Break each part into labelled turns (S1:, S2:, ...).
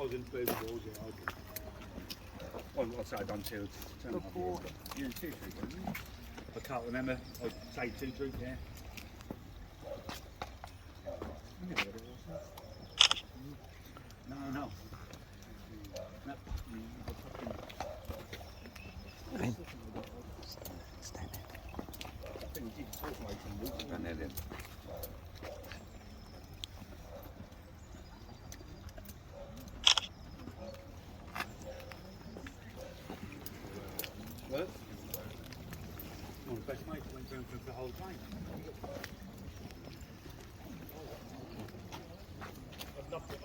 S1: I was in Blue Balls, yeah. I'd say I'd done two. Yeah, 2 3. I can't remember. I'd say 2 3, yeah. No. No.
S2: Stand there then.
S1: What? Well, the best mate went down for the whole train. I'd love to.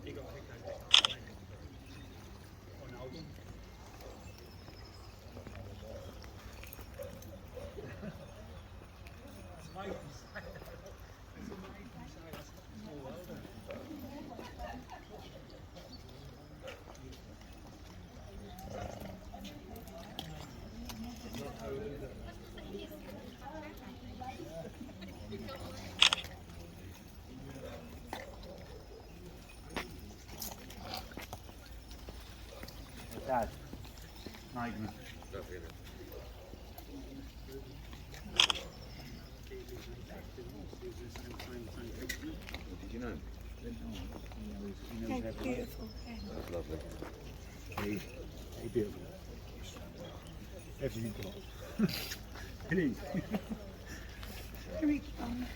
S1: You got to pick that on album. Dad, nightmare.
S2: Did you know?
S1: He knows everything.
S3: Beautiful.
S2: That's lovely.
S1: He's beautiful. Everything got. It is.
S3: Can we keep on?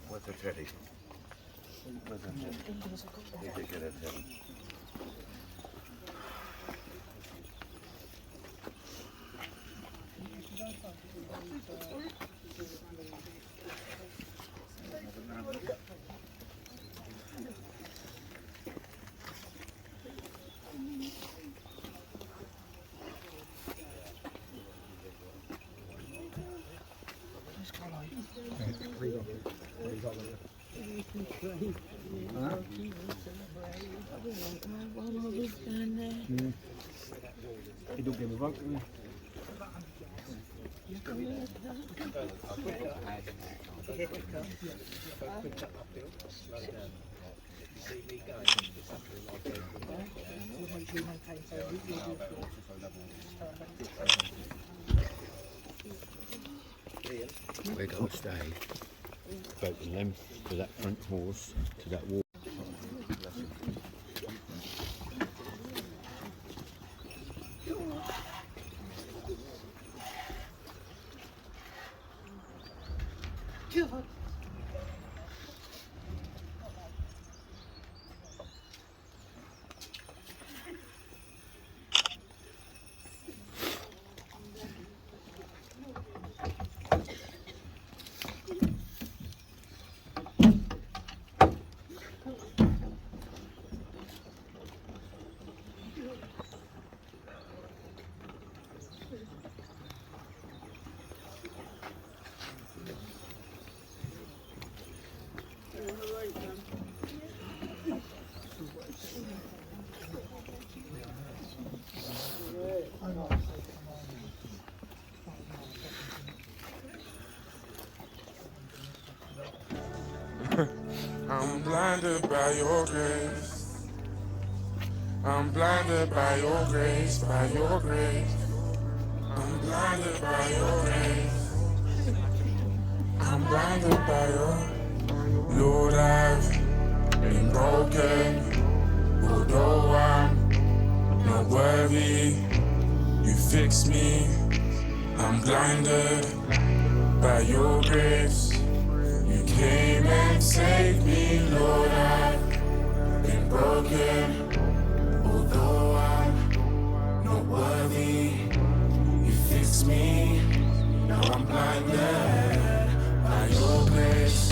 S2: Where's the teddy? Where's the teddy? You could get a teddy.
S1: You don't give a fuck, do you?
S4: We're going to stay about the length to that front horse, to that wall.
S5: I'm blinded by your grace. I'm blinded by your grace, by your grace. I'm blinded by your grace. I'm blinded by your Lord, I've been broken. Although I'm not worthy, you fix me. I'm blinded by your grace. You came and saved me, Lord, I've been broken. Although I'm not worthy, you fixed me. Now I'm blinded by your grace.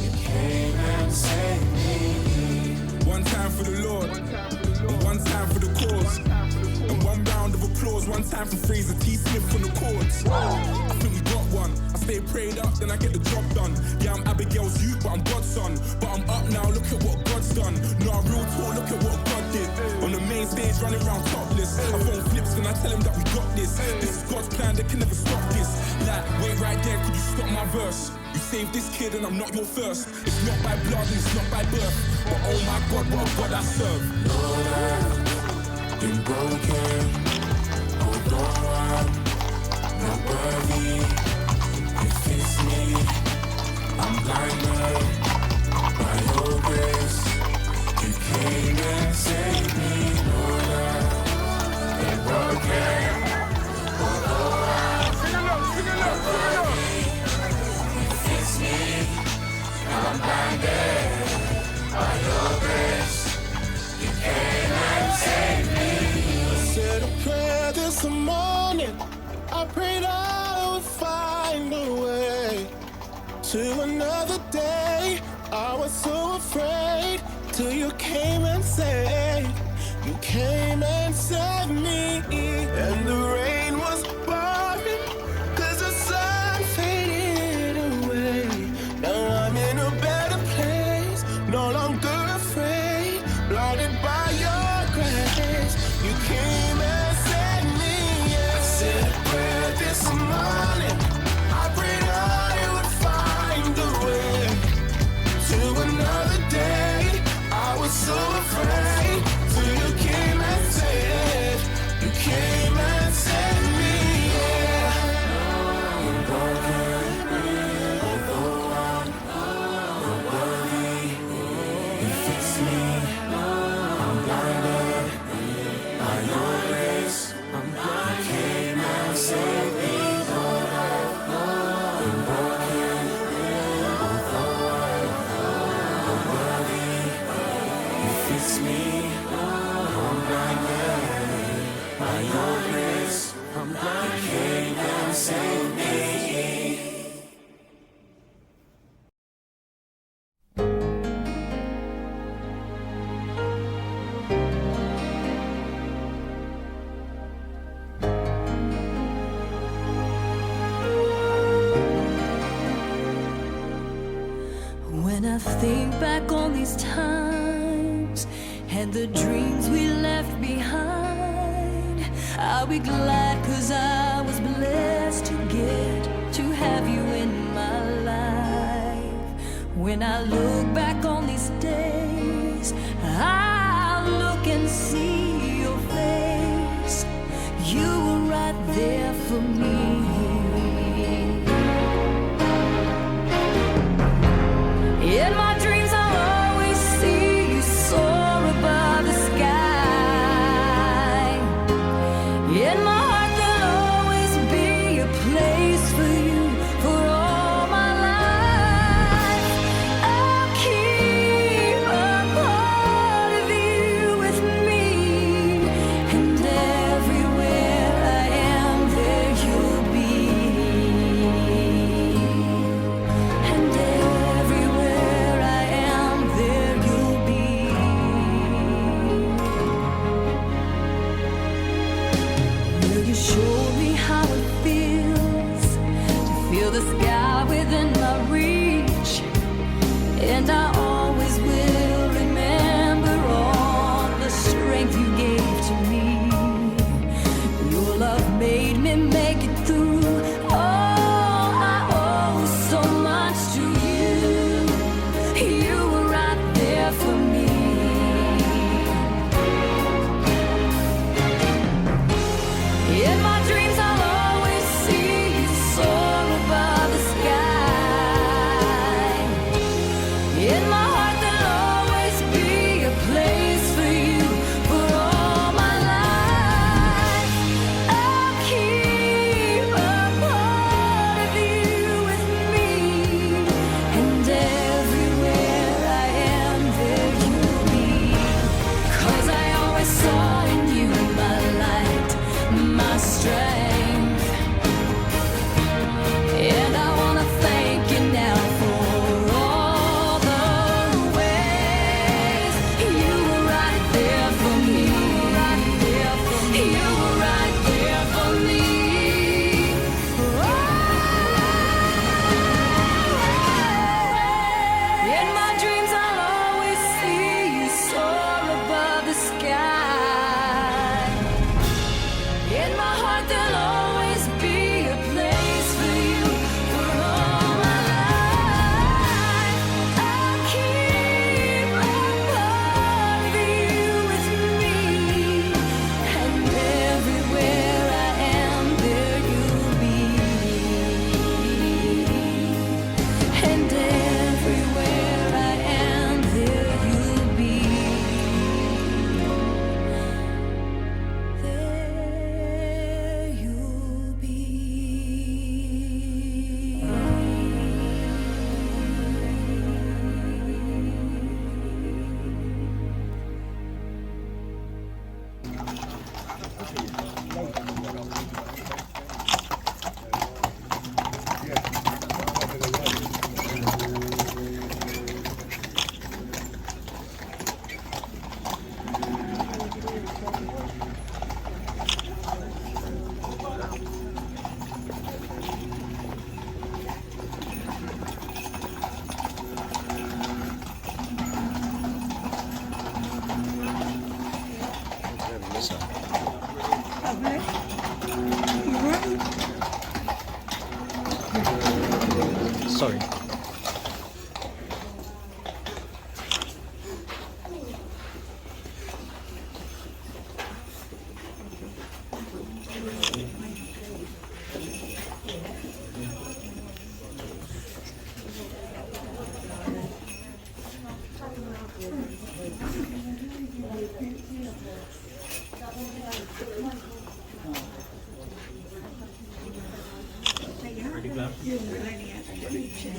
S5: You came and saved me. One time for the Lord, and one time for the cause. And one round of applause, one time for Fraser T. Smith on the chords. I think we got one. I stay prayed up, then I get the job done. Yeah, I'm Abigail's youth, but I'm God's son. But I'm up now, look at what God's done. No, real talk, look at what God did. On the main stage, running around topless. I phone flips, then I tell him that we got this. This is God's plan, they can never stop this. Like, wait right there, could you stop my verse? You saved this kid and I'm not your first. It's not by blood and it's not by birth. But oh my God, what a God I serve. Lord, I've been broken. Although I'm not worthy, you fix me. I'm blinded by your grace. You came and saved me, Lord, I've been broken. Although I'm not worthy, you fix me. Now I'm blinded by your grace. You came and saved me. I said a prayer this morning. I prayed I would find a way to another day. I was so afraid till you came and saved. You came and saved me. And the rain was pouring, 'cause the sun faded away. Now I'm in a better place, no longer afraid. Blinded by your grace, you came and saved me. I said a prayer this morning. I prayed I would find a way to another day. I was so afraid till you came and saved. You came
S6: think back on these times and the dreams we left behind, I'll be glad 'cause I was blessed to get to have you in my life. When I look back on these days, I'll look and see your face. You were right there for me. In my dreams I'll always see you soar above the sky. In my heart there'll always be a place for you for all my life. I'll keep a part of you with me, and everywhere I am there you'll be. And everywhere I am there you'll be. Will you show me how it feels to feel the sky within my reach? And I always will remember all the strength you gave to me. Your love made me make it through. Oh, I owe so much to you. You were right there for me. In my dreams I'll always see you soar above the sky. In my heart there'll always be a place for you for all my life. I'll keep a part of you with me, and everywhere I am there you'll be. 'Cause I always saw in you my light, my strength. And I wanna thank you now for all the ways you were right there for me. You were right there for me. In my dreams I'll always see you soar above the sky. In my heart there'll always be a place for you for all my life. I'll keep a part of you with me, and everywhere I am there you'll be. And everywhere I am there you'll be. There you'll be.
S3: Lovely. You right?
S4: Sorry.
S3: You and Glenny had a good chat.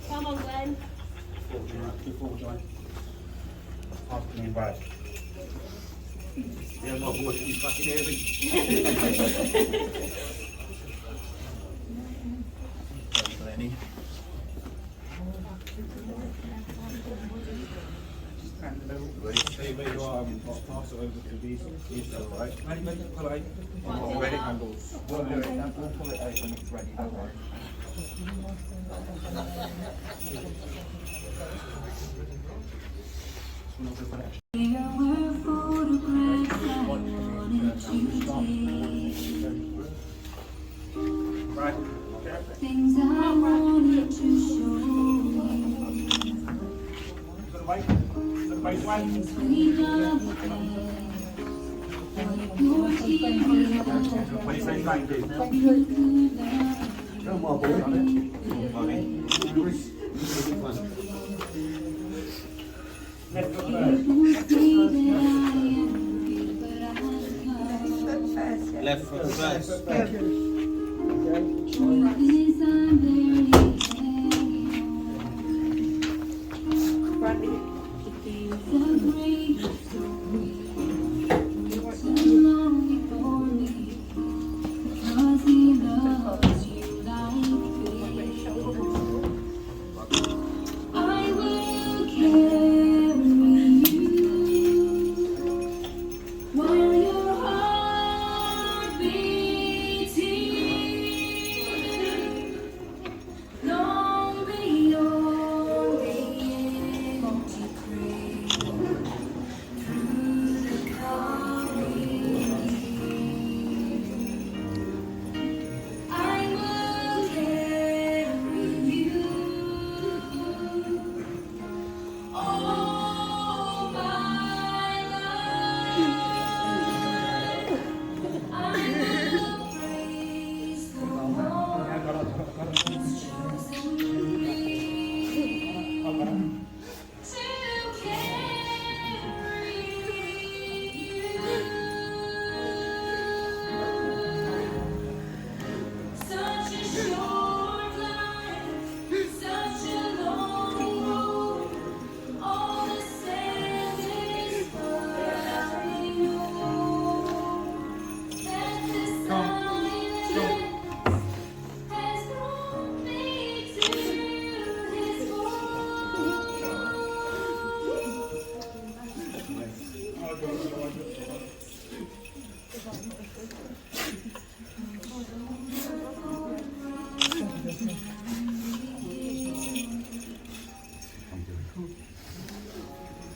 S3: Come on, Glenn.
S1: Afternoon back. Yeah, my voice is fucking heavy. Glenny. Stay where you are, I'll pass it over to these alright? Ready, make it pull it 8. Ready, handles. We'll do it, we'll pull it 8 when it's ready, don't worry.
S6: There were photographs I wanted to take,
S1: Right.
S6: things I wanted to show you.
S1: Wait, wait, wait.
S6: Between our legs, your TV
S1: When you say thank you.
S2: Come on, boy.
S1: Left foot first.
S2: Left foot first.
S6: I will carry you while your heart beating long beyond the empty grave, through the coming years. I will carry you all my life. I will praise the one who's chosen me to carry you. Such a short life, such a long road. All the sand is but I know that the silence has brought me to His water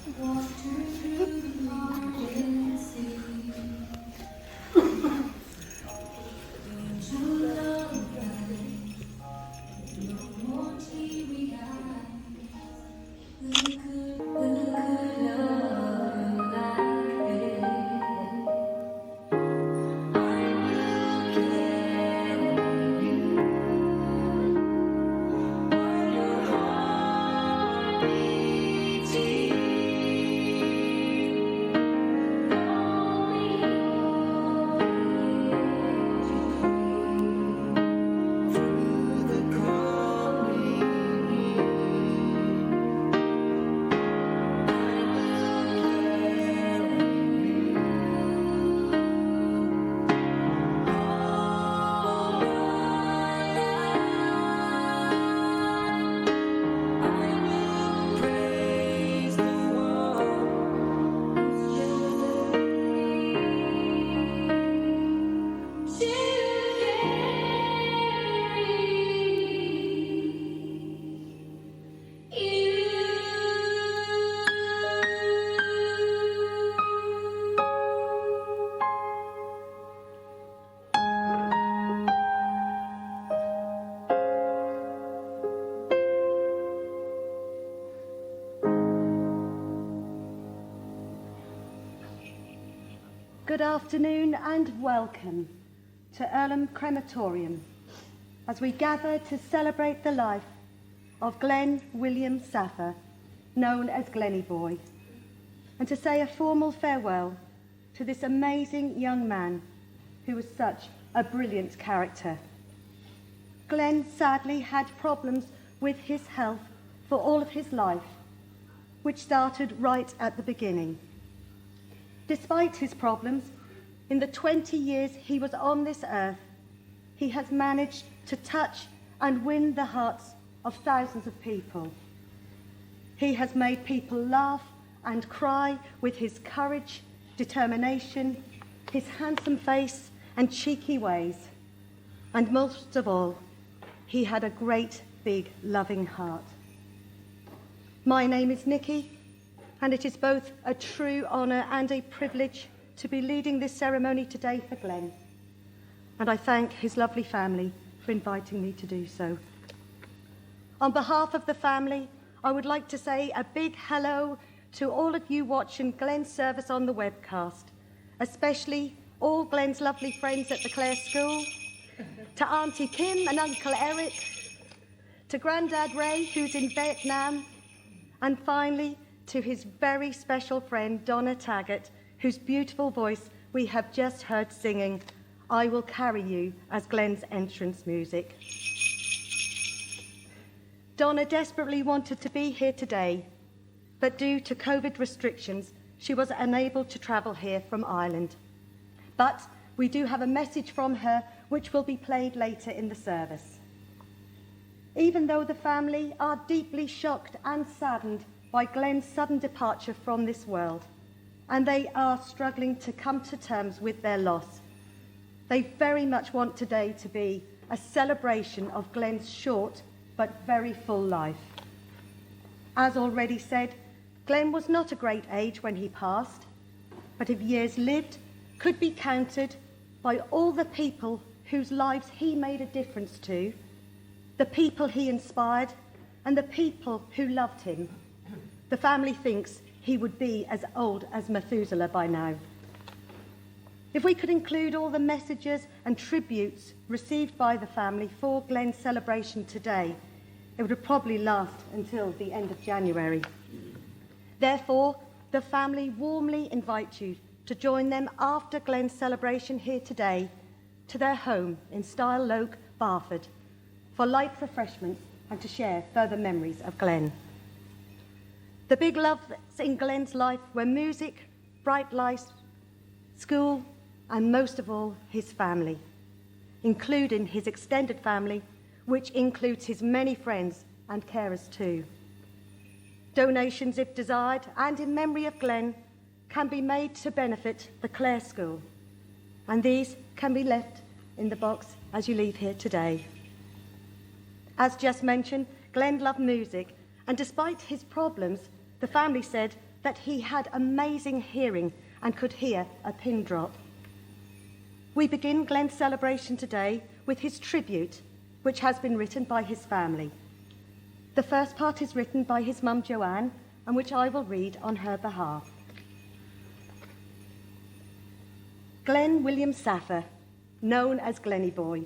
S6: through the mountain sea. Angel love light, no more teary eyes. Who could love like this? I will carry you while your heart beating through the coming praise the one to
S7: Good afternoon and welcome to Earlham Crematorium as we gather to celebrate the life of Glenn William Saffer, known as Glenny Boy, and to say a formal farewell to this amazing young man who was such a brilliant character. Glenn sadly had problems with his health for all of his life, which started right at the beginning. Despite his problems, in the 20 years he was on this earth, he has managed to touch and win the hearts of thousands of people. He has made people laugh and cry with his courage, determination, his handsome face and cheeky ways. And most of all, he had a great, big, loving heart. My name is Nikki, and it is both a true honour and a privilege to be leading this ceremony today for Glenn. And I thank his lovely family for inviting me to do so. On behalf of the family, I would like to say a big hello to all of you watching Glenn's service on the webcast, especially all Glenn's lovely friends at the Clare School, to Auntie Kim and Uncle Eric, to Grandad Ray, who's in Vietnam, and finally to his very special friend Donna Taggart, whose beautiful voice we have just heard singing I Will Carry You as Glenn's entrance music. Donna desperately wanted to be here today, but due to COVID restrictions, she was unable to travel here from Ireland. But we do have a message from her which will be played later in the service. Even though the family are deeply shocked and saddened by Glenn's sudden departure from this world, and they are struggling to come to terms with their loss, they very much want today to be a celebration of Glenn's short but very full life. As already said, Glenn was not a great age when he passed, but if years lived could be counted by all the people whose lives he made a difference to, the people he inspired, and the people who loved him, the family thinks he would be as old as Methuselah by now. If we could include all the messages and tributes received by the family for Glenn's celebration today, it would probably last until the end of January. Therefore, the family warmly invite you to join them after Glenn's celebration here today to their home in Stile Loke, Barford, for light refreshments and to share further memories of Glenn. The big loves in Glenn's life were music, bright lights, school, and most of all, his family, including his extended family, which includes his many friends and carers too. Donations, if desired, and in memory of Glenn, can be made to benefit the Clare School, and these can be left in the box as you leave here today. As just mentioned, Glenn loved music, and despite his problems, the family said that he had amazing hearing and could hear a pin drop. We begin Glenn's celebration today with his tribute, which has been written by his family. The first part is written by his mum Joanne, and which I will read on her behalf. Glenn William Saffer, known as Glenny Boy,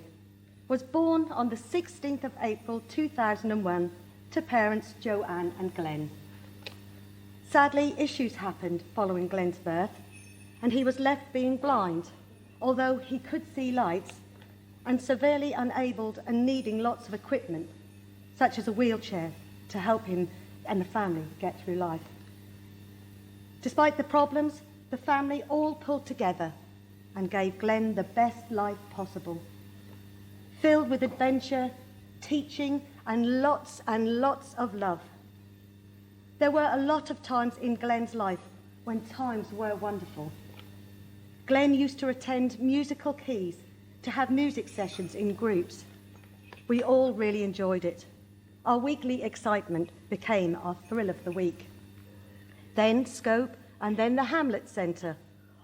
S7: was born on the 16th of April 2001 to parents Joanne and Glenn. Sadly, issues happened following Glenn's birth, and he was left being blind, although he could see lights, and severely unabled and needing lots of equipment, such as a wheelchair, to help him and the family get through life. Despite the problems, the family all pulled together and gave Glenn the best life possible, filled with adventure, teaching, and lots of love. There were a lot of times in Glenn's life when times were wonderful. Glenn used to attend musical keys to have music sessions in groups. We all really enjoyed it. Our weekly excitement became our thrill of the week. Then Scope, and then the Hamlet Centre,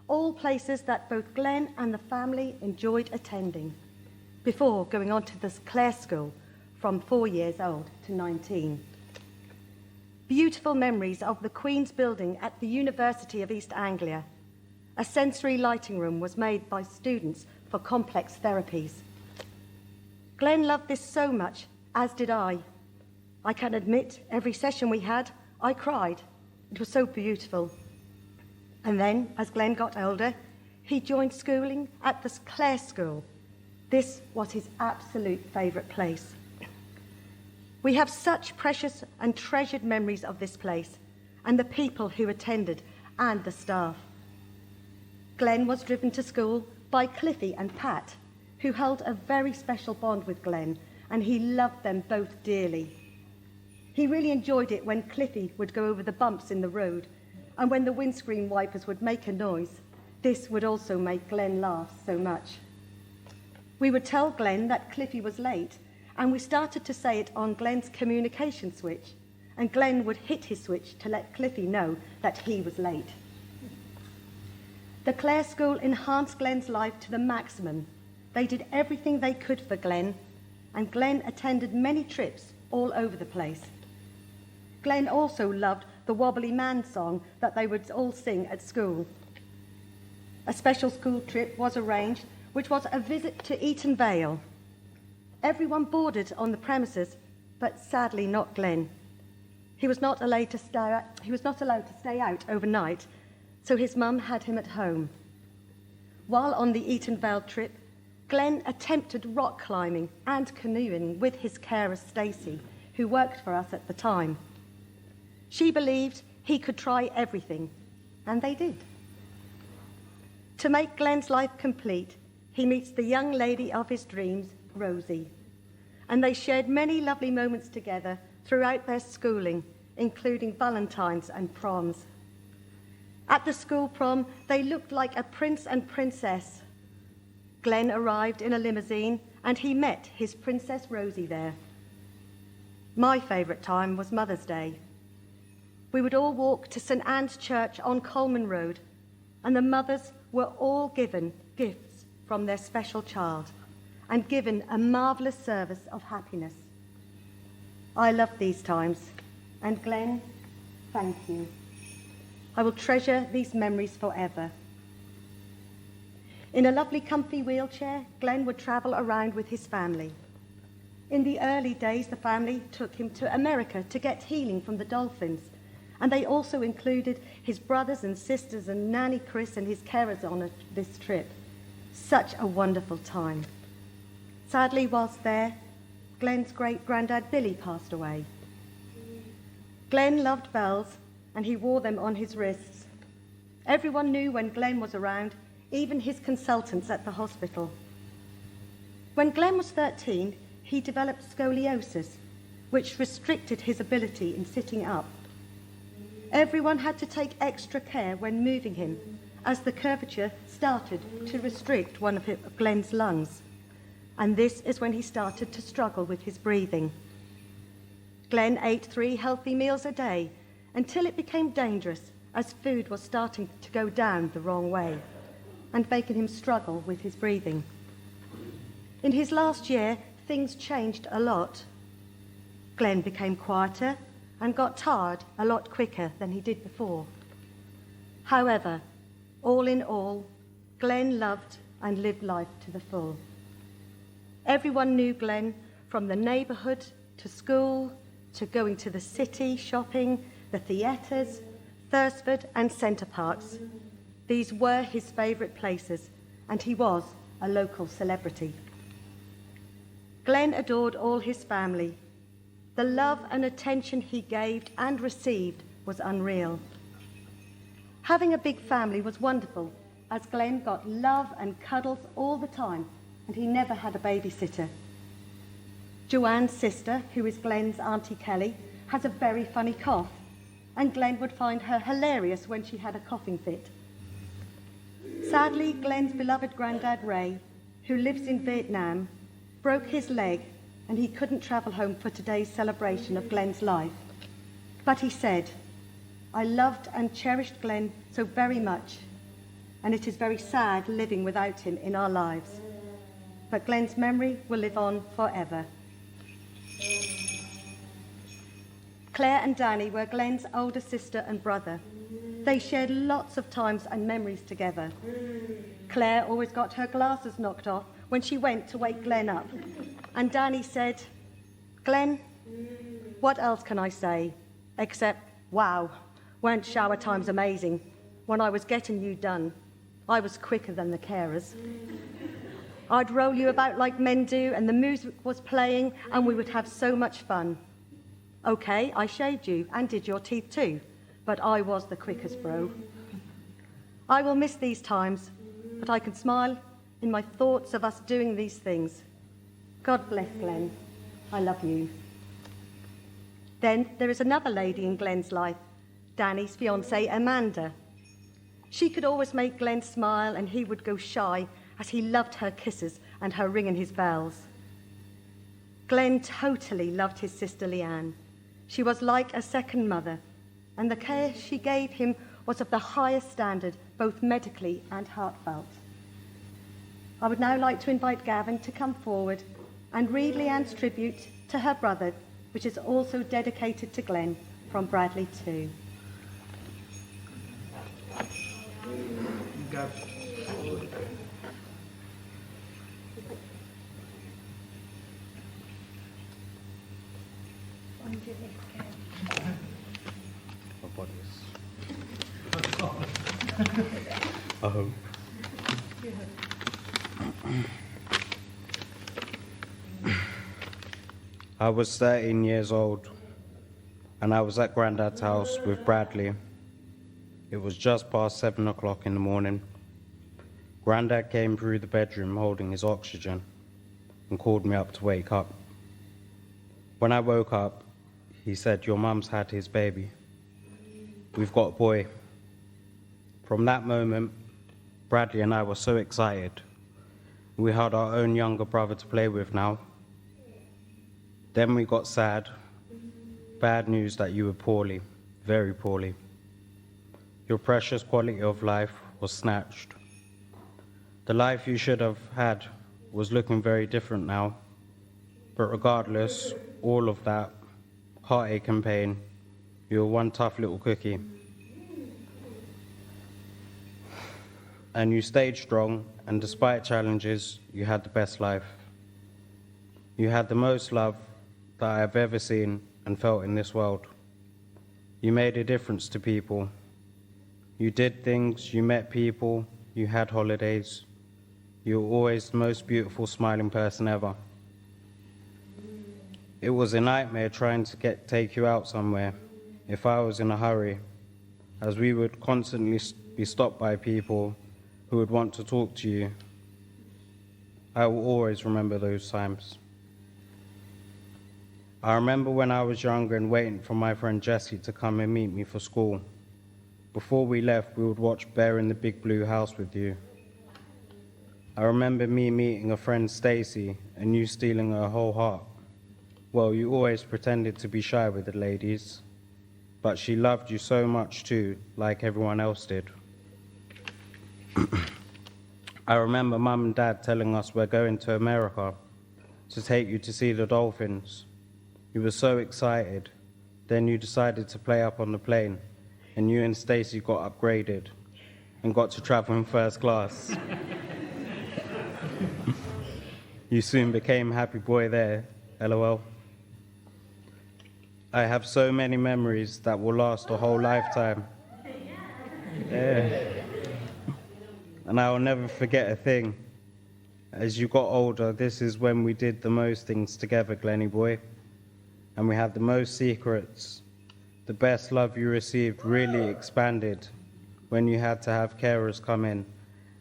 S7: all places that both Glenn and the family enjoyed attending, before going on to the Clare School from 4 years old to 19. Beautiful memories of the Queen's Building at the University of East Anglia. A sensory lighting room was made by students for complex therapies. Glenn loved this so much, as did I. I can admit, every session we had, I cried. It was so beautiful. And then, as Glenn got older, he joined schooling at the Clare School. This was his absolute favourite place. We have such precious and treasured memories of this place and the people who attended and the staff. Glenn was driven to school by Cliffy and Pat, who held a very special bond with Glenn, and he loved them both dearly. He really enjoyed it when Cliffy would go over the bumps in the road, and when the windscreen wipers would make a noise. This would also make Glenn laugh so much. We would tell Glenn that Cliffy was late, and we started to say it on Glenn's communication switch, and Glenn would hit his switch to let Cliffy know that he was late. The Clare School enhanced Glenn's life to the maximum. They did everything they could for Glenn, and Glenn attended many trips all over the place. Glenn also loved the Wobbly Man song that they would all sing at school. A special school trip was arranged, which was a visit to Eaton Vale. Everyone boarded on the premises, but sadly not Glenn. He was not allowed to stay out overnight, so his mum had him at home. While on the Eaton Vale trip, Glenn attempted rock climbing and canoeing with his carer Stacey, who worked for us at the time. She believed he could try everything, and they did. To make Glenn's life complete, he meets the young lady of his dreams, Rosie, and they shared many lovely moments together throughout their schooling, including Valentine's and proms. At the school prom, they looked like a prince and princess. Glenn arrived in a limousine, and he met his Princess Rosie there. My favourite time was Mother's Day. We would all walk to St Anne's Church on Coleman Road, and the mothers were all given gifts from their special child and given a marvellous service of happiness. I love these times, and Glenn, thank you. I will treasure these memories forever. In a lovely comfy wheelchair, Glenn would travel around with his family. In the early days, the family took him to America to get healing from the dolphins, and they also included his brothers and sisters and Nanny Chris and his carers on this trip. Such a wonderful time. Sadly, whilst there, Glenn's great-granddad Billy passed away. Glenn loved bells, and he wore them on his wrists. Everyone knew when Glenn was around, even his consultants at the hospital. When Glenn was 13, he developed scoliosis, which restricted his ability in sitting up. Everyone had to take extra care when moving him, as the curvature started to restrict one of Glenn's lungs. And this is when he started to struggle with his breathing. Glenn ate 3 healthy meals a day until it became dangerous, as food was starting to go down the wrong way and making him struggle with his breathing. In his last year, things changed a lot. Glenn became quieter and got tired a lot quicker than he did before. However, all in all, Glenn loved and lived life to the full. Everyone knew Glenn, from the neighbourhood to school to going to the city, shopping, the theatres, Thursford and Centre Parks. These were his favourite places, and he was a local celebrity. Glenn adored all his family. The love and attention he gave and received was unreal. Having a big family was wonderful, as Glenn got love and cuddles all the time, and he never had a babysitter. Joanne's sister, who is Glenn's Auntie Kelly, has a very funny cough, and Glenn would find her hilarious when she had a coughing fit. Sadly, Glenn's beloved granddad Ray, who lives in Vietnam, broke his leg, and he couldn't travel home for today's celebration of Glenn's life. But he said, "I loved and cherished Glenn so very much, and it is very sad living without him in our lives. But Glenn's memory will live on forever." Claire and Danny were Glenn's older sister and brother. They shared lots of times and memories together. Claire always got her glasses knocked off when she went to wake Glenn up. And Danny said, "Glenn, what else can I say? Except, wow, weren't shower times amazing? when I was getting you done. I was quicker than the carers. I'd roll you about like men do, and the music was playing, and we would have so much fun. Okay, I shaved you and did your teeth too, but I was the quickest bro. I will miss these times, but I can smile in my thoughts of us doing these things. God bless Glenn. I love you. Then there is another lady in Glenn's life, Danny's fiancée, Amanda. She could always make Glenn smile, and he would go shy as he loved her kisses and her ringing his bells. Glenn totally loved his sister Leanne. She was like a second mother, and the care she gave him was of the highest standard, both medically and heartfelt. I would now like to invite Gavin to come forward and read Leanne's tribute to her brother, which is also dedicated to Glenn from Bradley too.
S8: I was 13 years old, and I was at Grandad's house with Bradley. It was just past 7 o'clock in the morning. Grandad came through the bedroom holding his oxygen and called me up to wake up. When I woke up, he said, "Your mum's had his baby. We've got a boy." From that moment, Bradley and I were so excited. We had our own younger brother to play with now. Then we got sad. Bad news that you were poorly, very poorly. Your precious quality of life was snatched. The life you should have had was looking very different now. But regardless, all of that, heartache and pain, you were one tough little cookie. And you stayed strong, and despite challenges, you had the best life. You had the most love that I have ever seen and felt in this world. You made a difference to people. You did things, you met people, you had holidays. You were always the most beautiful smiling person ever. It was a nightmare trying to take you out somewhere if I was in a hurry, as we would constantly be stopped by people who would want to talk to you. I will always remember those times. I remember when I was younger and waiting for my friend Jessie to come and meet me for school. Before we left, we would watch Bear in the Big Blue House with you. I remember me meeting a friend Stacy and you stealing her whole heart. Well, you always pretended to be shy with the ladies, but she loved you so much too, like everyone else did. I remember Mum and Dad telling us we're going to America to take you to see the dolphins. You were so excited. Then you decided to play up on the plane, and you and Stacy got upgraded and got to travel in first class. You soon became happy boy there, LOL. I have so many memories that will last a whole lifetime. Yeah. And I will never forget a thing. As you got older, this is when we did the most things together, Glenny boy. And we had the most secrets. The best love you received really expanded when you had to have carers come in,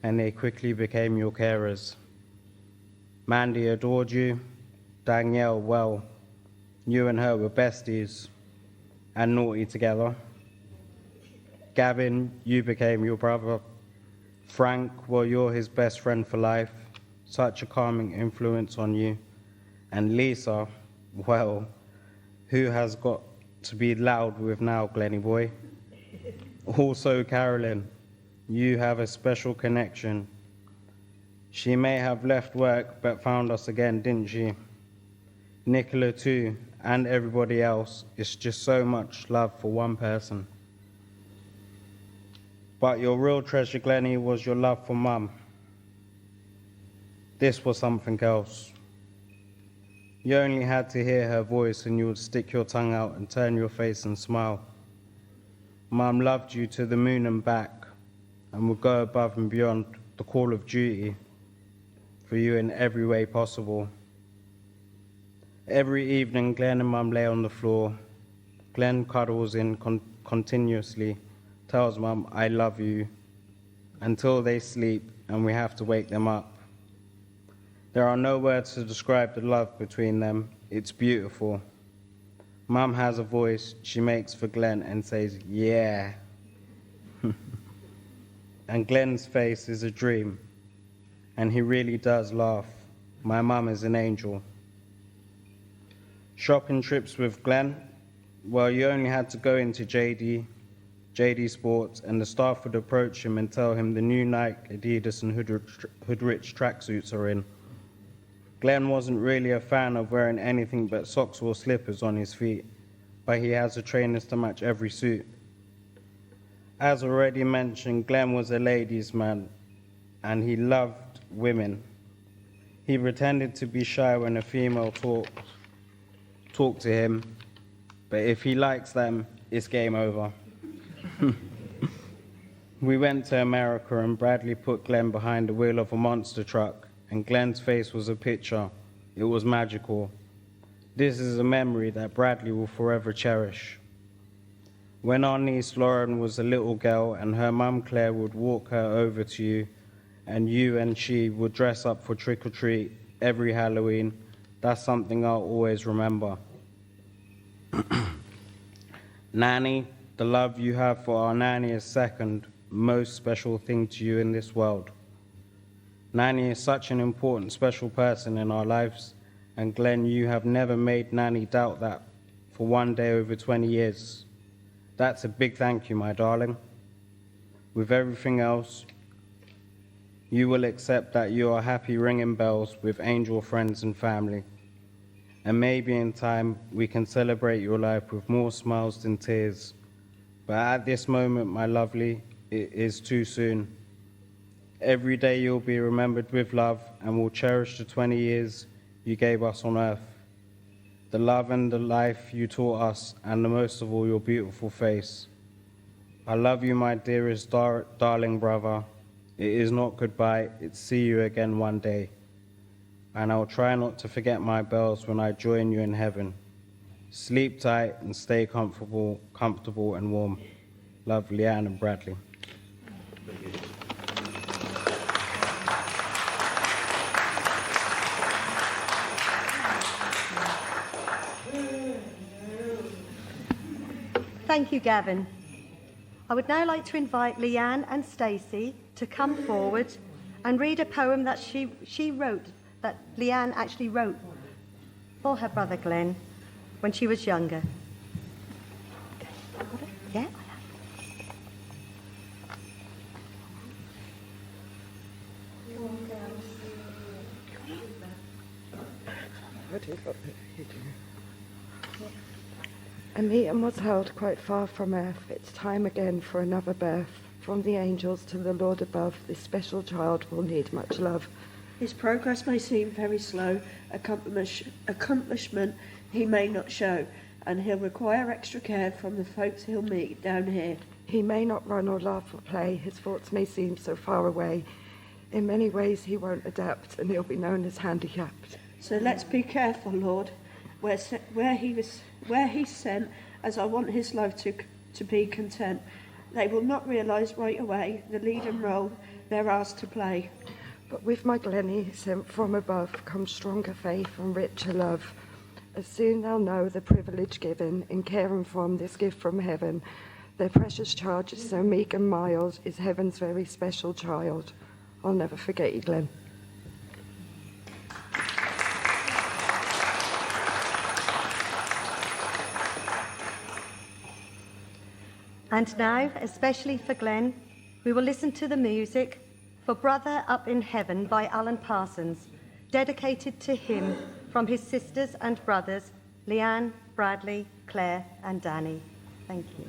S8: and they quickly became your carers. Mandy adored you. Danielle, well, you and her were besties and naughty together. Gavin, you became your brother. Frank, well, you're his best friend for life. Such a calming influence on you. And Lisa, well, who has got to be loud with now, Glenny boy? Also, Carolyn, you have a special connection. She may have left work, but found us again, didn't she? Nicola too, and everybody else. It's just so much love for one person. But your real treasure, Glenny, was your love for Mum. This was something else. You only had to hear her voice and you would stick your tongue out and turn your face and smile. Mum loved you to the moon and back, and would go above and beyond the call of duty for you in every way possible. Every evening, Glenn and Mum lay on the floor. Glenn cuddles in continuously, tells Mum, "I love you," until they sleep and we have to wake them up. There are no words to describe the love between them. It's beautiful. Mum has a voice she makes for Glenn and says, "Yeah." And Glenn's face is a dream, and he really does laugh. My mum is an angel. Shopping trips with Glenn, well, you only had to go into JD Sports, and the staff would approach him and tell him the new Nike, Adidas and Hoodrich tracksuits are in. Glenn wasn't really a fan of wearing anything but socks or slippers on his feet, but he has the trainers to match every suit. As already mentioned, Glenn was a ladies' man, and he loved women. He pretended to be shy when a female talked to him, but if he likes them, it's game over. We went to America, and Bradley put Glenn behind the wheel of a monster truck, and Glenn's face was a picture. It was magical. This is a memory that Bradley will forever cherish. When our niece Lauren was a little girl and her mum Claire would walk her over to you, and you and she would dress up for trick-or-treat every Halloween, that's something I'll always remember. Nanny, the love you have for our Nanny is second most special thing to you in this world. Nanny is such an important, special person in our lives, and Glenn, you have never made Nanny doubt that for one day over 20 years. That's a big thank you, my darling. With everything else, you will accept that you are happy ringing bells with angel friends and family. And maybe in time, we can celebrate your life with more smiles than tears. But at this moment, my lovely, it is too soon. Every day you'll be remembered with love, and will cherish the 20 years you gave us on earth. The love and the life you taught us, and the most of all, your beautiful face. I love you, my dearest darling brother. It is not goodbye, it's see you again one day. And I'll try not to forget my bells when I join you in heaven. Sleep tight and stay comfortable and warm. Love, Leanne and Bradley.
S7: Thank you, Gavin. I would now like to invite Leanne and Stacey to come forward and read a poem that she wrote, that Leanne actually wrote for her brother Glenn when she was younger. Yeah.
S9: A meeting was held quite far from earth. It's time again for another birth. From the angels to the Lord above, this special child will need much love.
S3: His progress may seem very slow, accomplishment he may not show, and he'll require extra care from the folks he'll meet down here.
S9: He may not run or laugh or play, his thoughts may seem so far away. In many ways he won't adapt, and he'll be known as handicapped.
S3: So let's be careful, Lord, where he's sent, as I want his life to be content. They will not realise right away the leading role they're asked to play.
S9: But with my Glenny, sent from above, comes stronger faith and richer love. As soon they'll know the privilege given in caring from this gift from heaven. Their precious charge is so meek and mild, is heaven's very special child. I'll never forget you, Glenn.
S7: And now, especially for Glenn, we will listen to the music for Brother Up in Heaven by Alan Parsons, dedicated to him from his sisters and brothers, Leanne, Bradley, Claire and Danny. Thank you.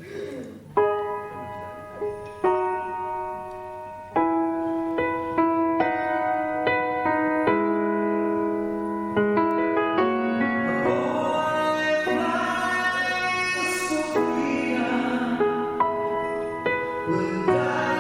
S6: Will die.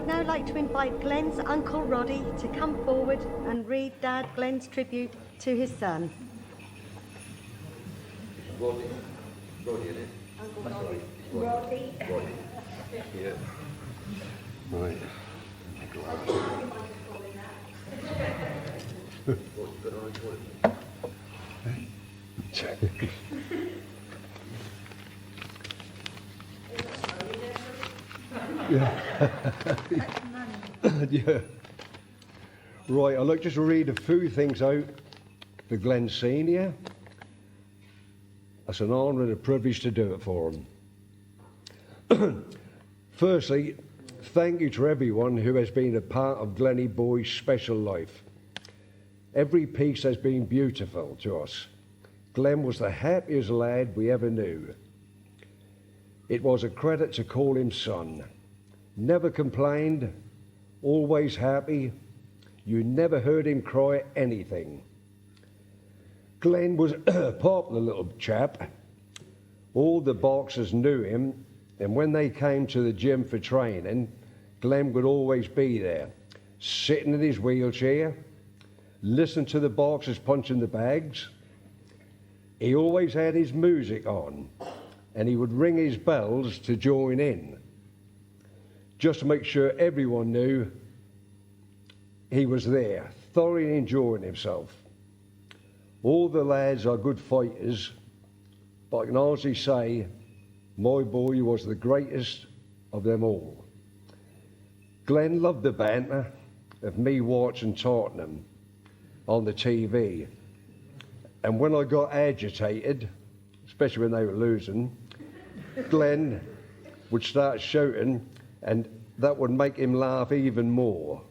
S7: now like to invite Glenn's Uncle Roddy to come forward and read Dad Glenn's tribute to his son.
S2: Roddy, isn't it?
S7: Uncle
S2: That's
S7: Roddy.
S2: right. Roddy. Yeah. Right.
S10: Yeah. Right, I'd like just to read a few things out for Glenn Senior. It's an honour and a privilege to do it for him. Firstly, thank you to everyone who has been a part of Glenny Boy's special life. Every piece has been beautiful to us. Glenn was the happiest lad we ever knew. It was a credit to call him son. Never complained, always happy. You never heard him cry anything. Glenn was a popular little chap. All the boxers knew him, and when they came to the gym for training, Glenn would always be there, sitting in his wheelchair, listening to the boxers punching the bags. He always had his music on, and he would ring his bells to join in, just to make sure everyone knew he was there, thoroughly enjoying himself. All the lads are good fighters, but I can honestly say my boy was the greatest of them all. Glenn loved the banter of me watching Tottenham on the TV. And when I got agitated, especially when they were losing, Glenn would start shouting, and that would make him laugh even more.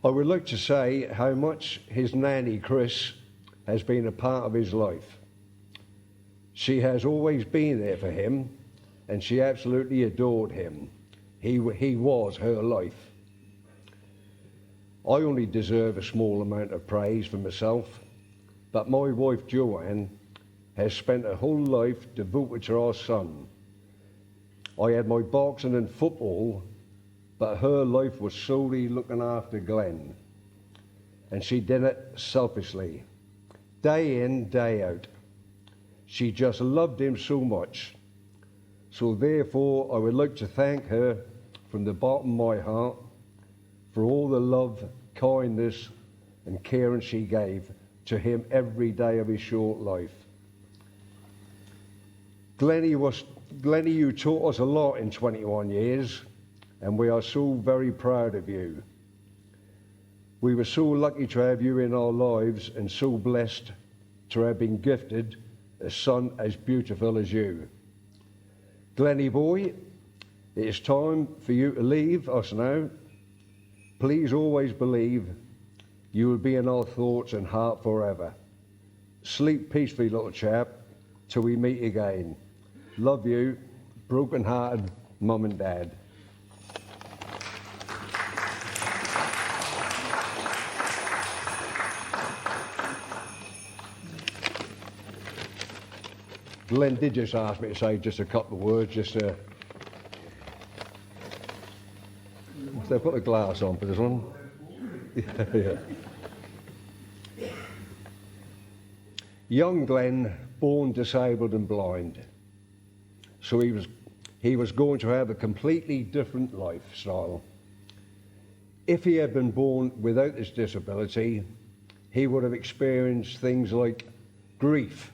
S10: I would like to say how much his nanny, Chris, has been a part of his life. She has always been there for him, and she absolutely adored him. He was her life. I only deserve a small amount of praise for myself, but my wife Joanne has spent her whole life devoted to our son. I had my boxing and football, but her life was solely looking after Glenn. And she did it selfishly, day in, day out. She just loved him so much. So therefore, I would like to thank her from the bottom of my heart for all the love, kindness, and caring she gave to him every day of his short life. Glenny, you taught us a lot in 21 years, and we are so very proud of you. We were so lucky to have you in our lives and so blessed to have been gifted a son as beautiful as you. Glenny boy, it is time for you to leave us now. Please always believe you will be in our thoughts and heart forever. Sleep peacefully, little chap, till we meet again. Love you, broken-hearted Mum and Dad. Glenn did just ask me to say just a couple of words, just to... So I've got a glass on for this one. Yeah. Young Glenn, born disabled and blind. So he was going to have a completely different lifestyle. If he had been born without this disability, he would have experienced things like grief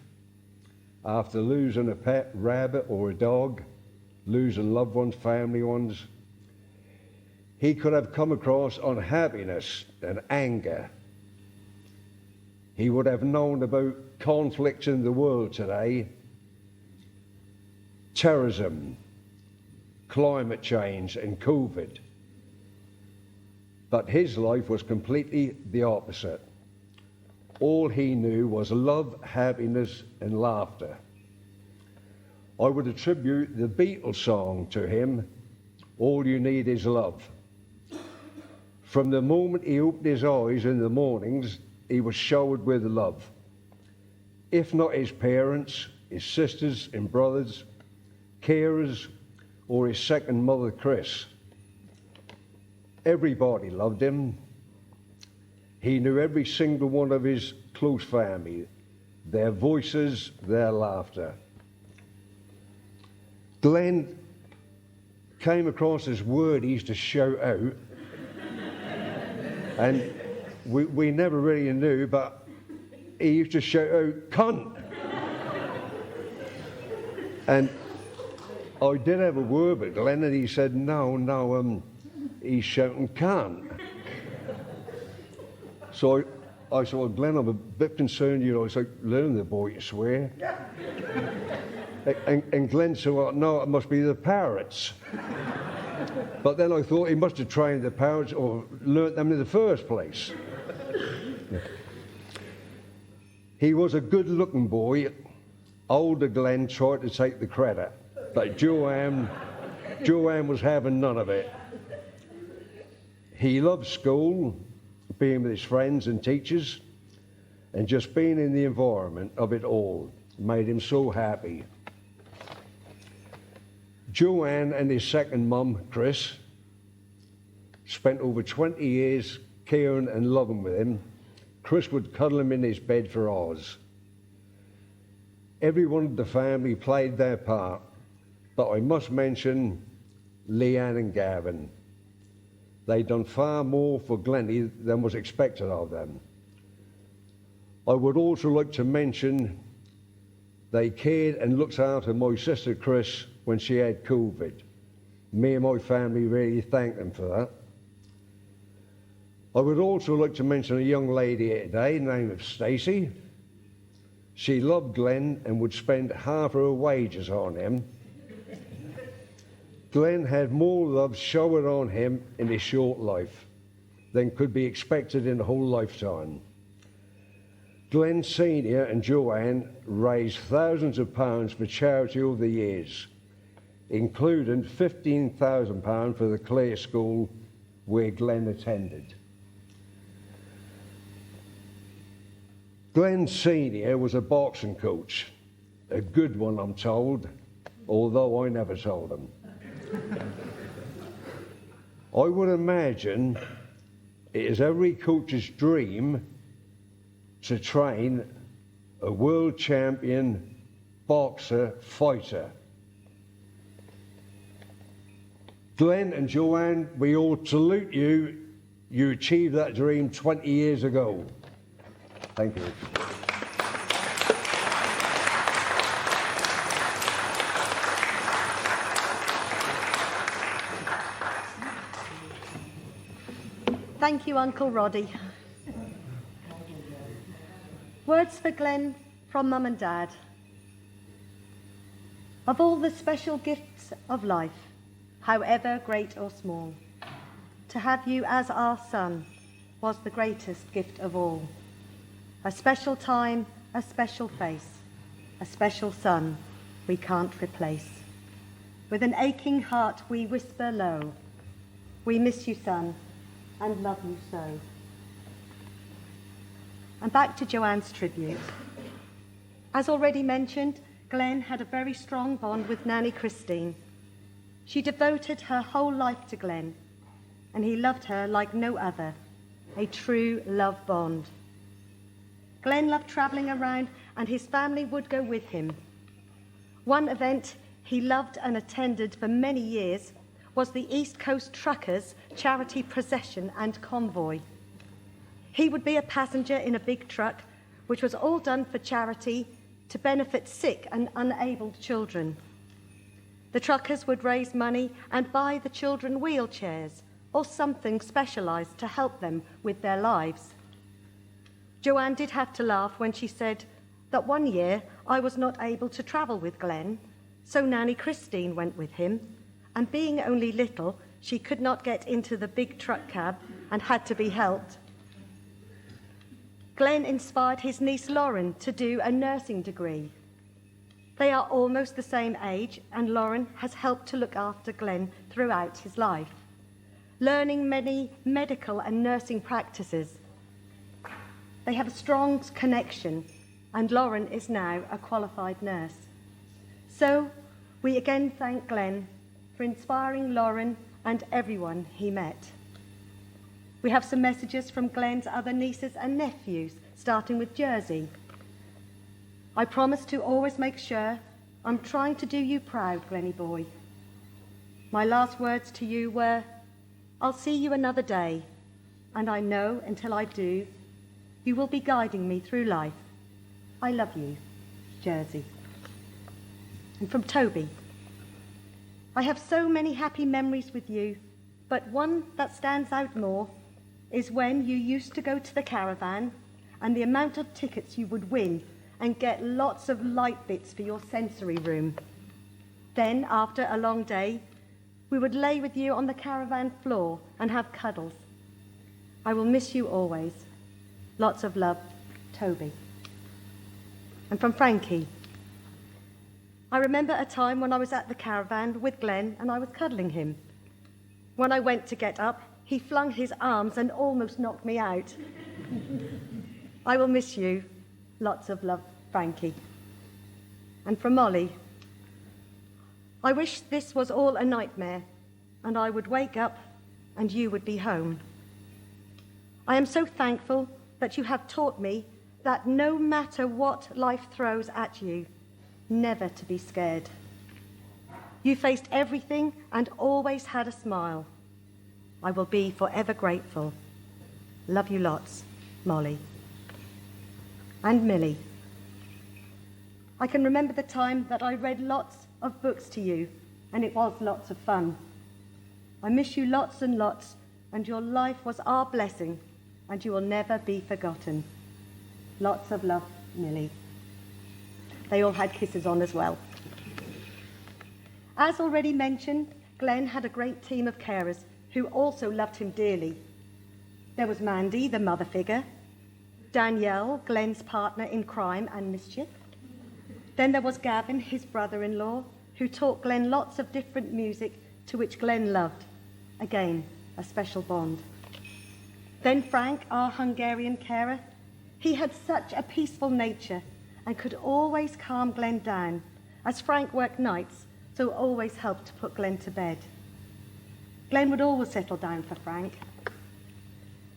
S10: after losing a pet rabbit or a dog, losing loved ones, family ones. He could have come across unhappiness and anger. He would have known about conflicts in the world today, terrorism, climate change, and COVID. But his life was completely the opposite. All he knew was love, happiness, and laughter. I would attribute the Beatles song to him, All You Need Is Love. From the moment he opened his eyes in the mornings, he was showered with love. If not his parents, his sisters and brothers, carers, or his second mother, Chris. Everybody loved him. He knew every single one of his close family, their voices, their laughter. Glenn came across this word he used to shout out, and we never really knew, but he used to shout out, "Cunt!" And I did have a word with Glenn, and he said, no, he's shouting "can't." So I said, "Well, Glenn, I'm a bit concerned, it's like learn the boy to swear." And Glenn said, "Well, no, it must be the parrots." But then I thought he must have trained the parrots or learnt them in the first place. He was a good-looking boy. Older Glenn tried to take the credit, but Joanne was having none of it. He loved school, being with his friends and teachers, and just being in the environment of it all made him so happy. Joanne and his second mum, Chris, spent over 20 years caring and loving with him. Chris would cuddle him in his bed for hours. Everyone in the family played their part, but I must mention Leanne and Gavin. They'd done far more for Glenny than was expected of them. I would also like to mention they cared and looked after my sister Chris when she had COVID. Me and my family really thank them for that. I would also like to mention a young lady here today named Stacey. She loved Glenn and would spend half her wages on him. Glenn had more love showered on him in his short life than could be expected in a whole lifetime. Glenn Sr. and Joanne raised thousands of pounds for charity over the years, including £15,000 for the Clare School where Glenn attended. Glenn Sr. was a boxing coach, a good one, I'm told, although I never told him. I would imagine it is every coach's dream to train a world champion boxer fighter. Glenn and Joanne, we all salute you. You achieved that dream 20 years ago. Thank you.
S7: Thank you, Uncle Roddy. Words for Glenn from Mum and Dad. Of all the special gifts of life, however great or small, to have you as our son was the greatest gift of all. A special time, a special face, a special son we can't replace. With an aching heart we whisper low, we miss you, son, and love you so. And back to Joanne's tribute. As already mentioned, Glenn had a very strong bond with Nanny Christine. She devoted her whole life to Glenn, and he loved her like no other, a true love bond. Glenn loved travelling around, and his family would go with him. One event he loved and attended for many years was the East Coast Truckers charity procession and convoy. He would be a passenger in a big truck, which was all done for charity to benefit sick and unable children. The truckers would raise money and buy the children wheelchairs or something specialised to help them with their lives. Joanne did have to laugh when she said that one year I was not able to travel with Glenn, so Nanny Christine went with him, and being only little, she could not get into the big truck cab and had to be helped. Glenn inspired his niece Lauren to do a nursing degree. They are almost the same age, and Lauren has helped to look after Glenn throughout his life, learning many medical and nursing practices. They have a strong connection, and Lauren is now a qualified nurse. So we again thank Glenn for inspiring Lauren and everyone he met. We have some messages from Glen's other nieces and nephews, starting with Jersey. I promise to always make sure I'm trying to do you proud, Glenny boy. My last words to you were, I'll see you another day, and I know until I do, you will be guiding me through life. I love you, Jersey. And from Toby, I have so many happy memories with you, but one that stands out more is when you used to go to the caravan and the amount of tickets you would win and get lots of light bits for your sensory room. Then, after a long day, we would lay with you on the caravan floor and have cuddles. I will miss you always. Lots of love, Toby. And from Frankie, I remember a time when I was at the caravan with Glenn and I was cuddling him. When I went to get up, he flung his arms and almost knocked me out. I will miss you. Lots of love, Frankie. And from Molly, I wish this was all a nightmare and I would wake up and you would be home. I am so thankful that you have taught me that no matter what life throws at you, never to be scared. You faced everything and always had a smile. I will be forever grateful. Love you lots, Molly. And Millie. I can remember the time that I read lots of books to you, and it was lots of fun. I miss you lots and lots, and your life was our blessing, and you will never be forgotten. Lots of love, Millie. They all had kisses on as well. As already mentioned, Glenn had a great team of carers who also loved him dearly. There was Mandy, the mother figure, Danielle, Glenn's partner in crime and mischief. Then there was Gavin, his brother-in-law, who taught Glenn lots of different music to which Glenn loved. Again, a special bond. Then Frank, our Hungarian carer, he had such a peaceful nature and could always calm Glenn down, as Frank worked nights, so always helped to put Glenn to bed. Glenn would always settle down for Frank.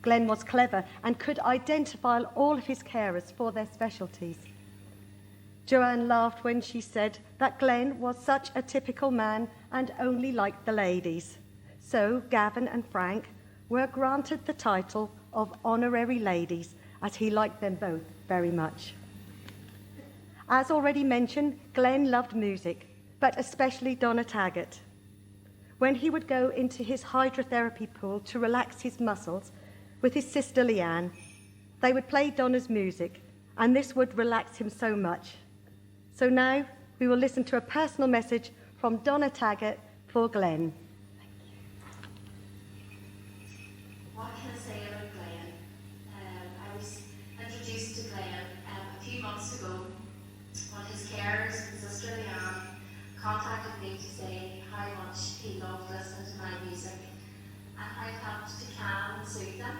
S7: Glenn was clever and could identify all of his carers for their specialties. Joanne laughed when she said that Glenn was such a typical man and only liked the ladies. So Gavin and Frank were granted the title of honorary ladies, as he liked them both very much. As already mentioned, Glenn loved music, but especially Donna Taggart. When he would go into his hydrotherapy pool to relax his muscles with his sister Leanne, they would play Donna's music, and this would relax him so much. So now we will listen to a personal message from Donna Taggart for Glenn.
S11: What can I say about Glenn? I was introduced to Glenn a few months ago when his carers and sister Leanne contacted me to say how much he loved listening to my music, and I helped to calm and soothe them.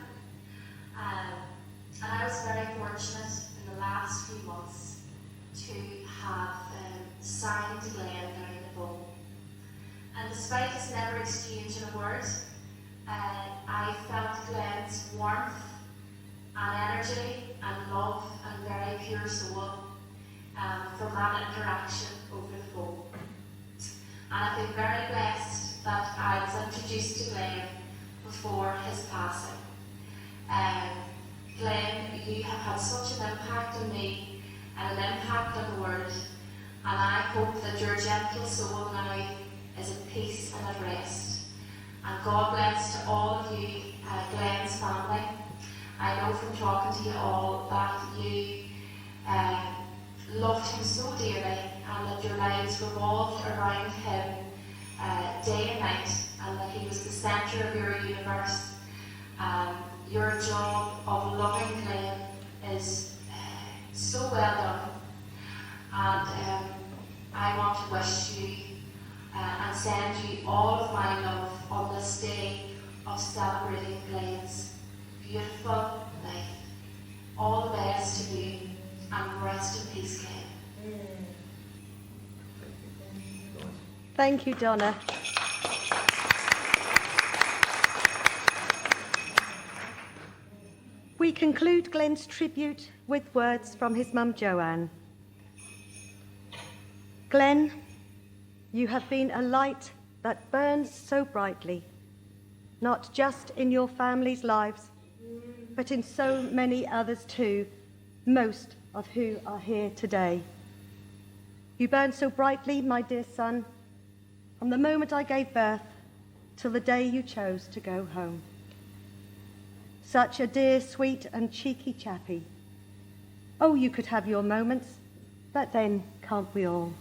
S11: And I was very fortunate in the last few months to have signed to Glenn down the phone. And despite us never exchanging a word, I felt Glenn's warmth and energy and love and very pure soul from that interaction over the phone. And I've been very blessed that I was introduced to Glenn before his passing. Glenn, you have had such an impact on me and an impact on the world, and I hope that your gentle soul now is at peace and at rest. And God bless to all of you, Glenn's family. I know from talking to you all that you loved him so dearly, and that your lives revolved around him day and night, and that he was the centre of your universe. Your job of loving Glenn is so well done, and I want to wish you and send you all of my love on this day of celebrating Glenn's beautiful life. All the best to you, and rest in peace, Glenn.
S7: Thank you, Donna. We conclude Glenn's tribute with words from his mum Joanne. Glenn, you have been a light that burns so brightly, not just in your family's lives, but in so many others too, most of who are here today. You burn so brightly, my dear son, from the moment I gave birth till the day you chose to go home. Such a dear, sweet and cheeky chappie. Oh, you could have your moments, but then can't we all?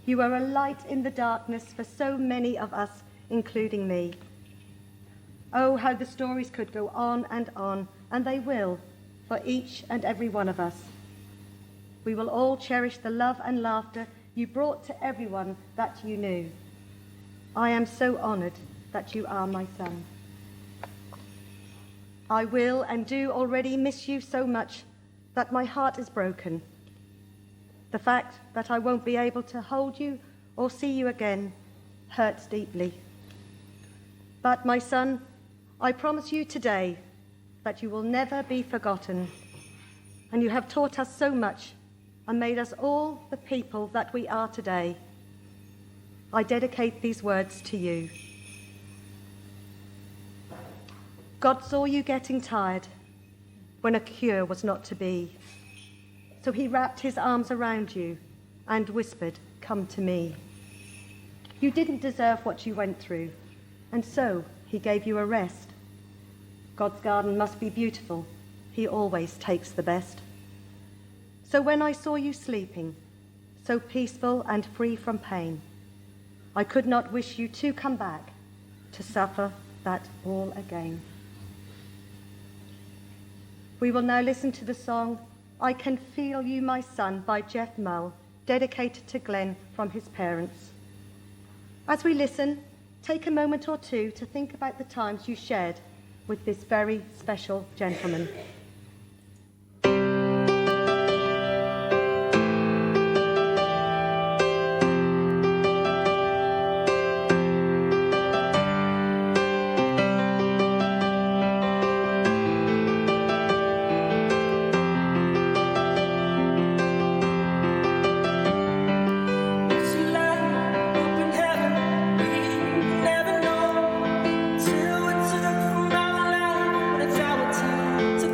S7: You are a light in the darkness for so many of us, including me. Oh, how the stories could go on, and they will, for each and every one of us. We will all cherish the love and laughter you brought to everyone that you knew. I am so honoured that you are my son. I will and do already miss you so much that my heart is broken. The fact that I won't be able to hold you or see you again hurts deeply. But my son, I promise you today that you will never be forgotten. And you have taught us so much and made us all the people that we are today. I dedicate these words to you. God saw you getting tired when a cure was not to be. So he wrapped his arms around you and whispered, "Come to me." You didn't deserve what you went through, and so he gave you a rest. God's garden must be beautiful. He always takes the best. So when I saw you sleeping, so peaceful and free from pain, I could not wish you to come back to suffer that all again. We will now listen to the song "I Can Feel You, My Son" by Jeff Mull, dedicated to Glenn from his parents. As we listen, take a moment or two to think about the times you shared with this very special gentleman.
S6: To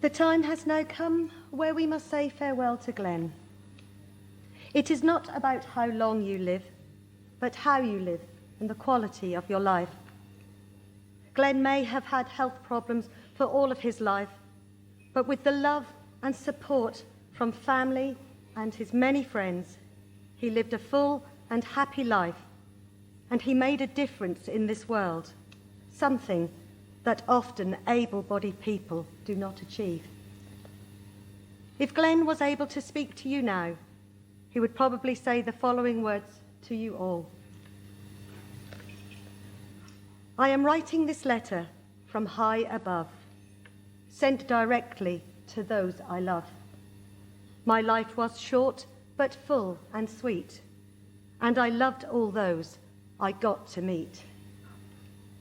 S7: The time has now come where we must say farewell to Glenn. It is not about how long you live, but how you live and the quality of your life. Glenn may have had health problems for all of his life, but with the love and support from family and his many friends, he lived a full and happy life, and he made a difference in this world, something that often able-bodied people do not achieve. If Glenn was able to speak to you now, he would probably say the following words to you all. I am writing this letter from high above, sent directly to those I love. My life was short, but full and sweet, and I loved all those I got to meet.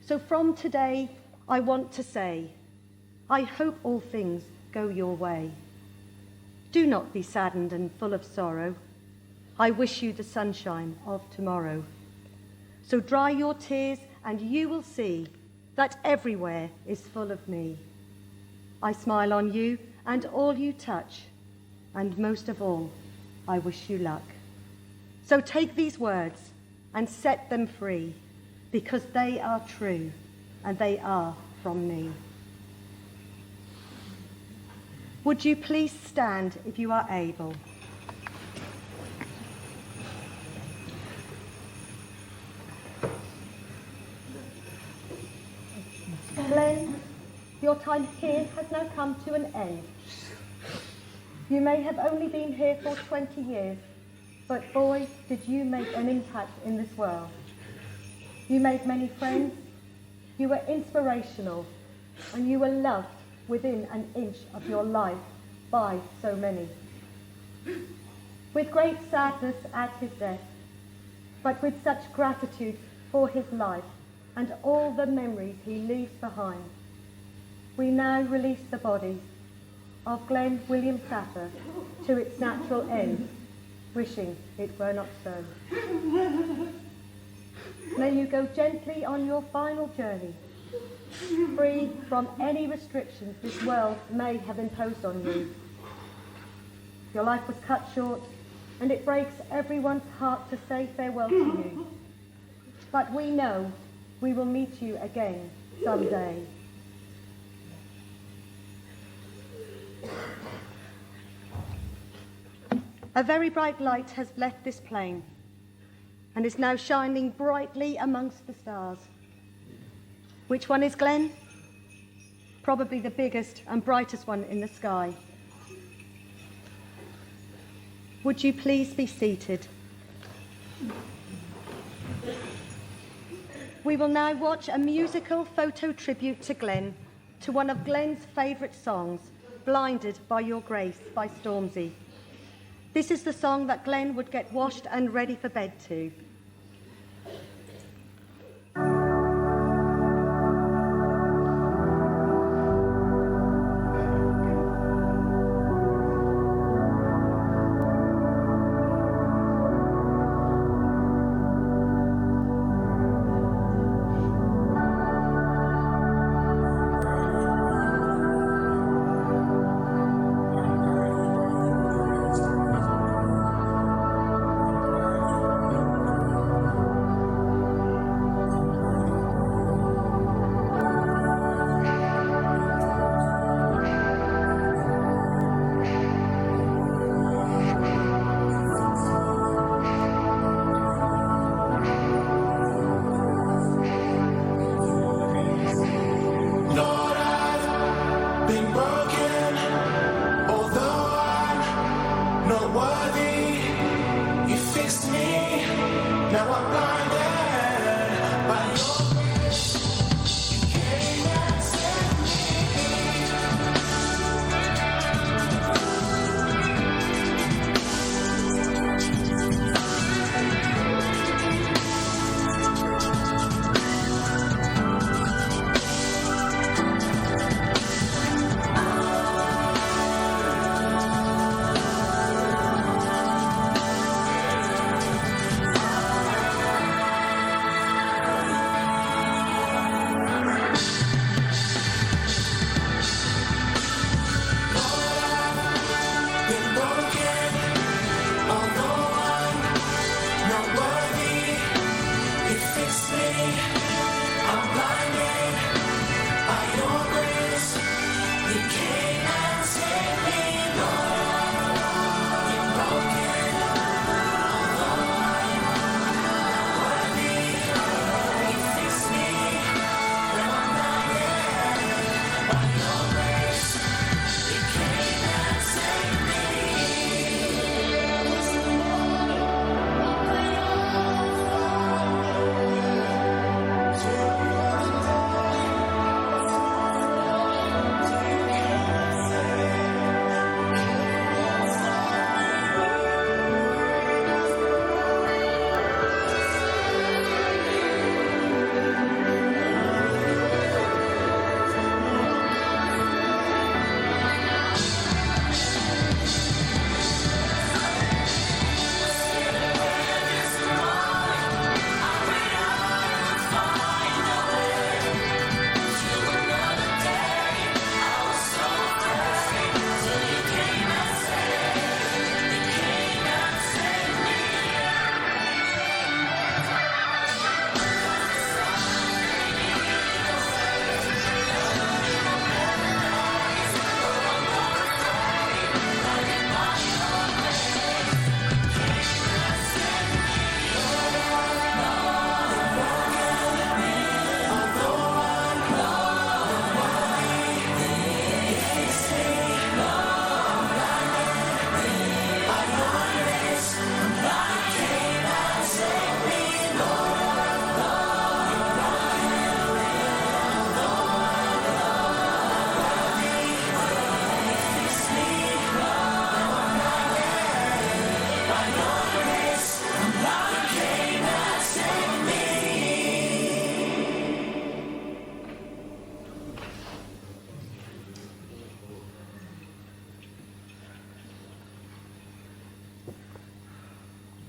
S7: So from today, I want to say, I hope all things go your way. Do not be saddened and full of sorrow. I wish you the sunshine of tomorrow. So dry your tears and you will see that everywhere is full of me. I smile on you and all you touch, and most of all, I wish you luck. So take these words and set them free, because they are true and they are from me. Would you please stand if you are able? Glenn, your time here has now come to an end. You may have only been here for 20 years, but boy, did you make an impact in this world. You made many friends, you were inspirational, and you were loved within an inch of your life by so many. With great sadness at his death, but with such gratitude for his life and all the memories he leaves behind, we now release the body of Glenn William Saffer to its natural end, wishing it were not so. May you go gently on your final journey, free from any restrictions this world may have imposed on you. Your life was cut short, and it breaks everyone's heart to say farewell to you. But we know we will meet you again someday. A very bright light has left this plane and is now shining brightly amongst the stars. Which one is Glenn? Probably the biggest and brightest one in the sky. Would you please be seated? We will now watch a musical photo tribute to Glenn, to one of Glenn's favourite songs, Blinded by Your Grace by Stormzy. This is the song that Glenn would get washed and ready for bed to.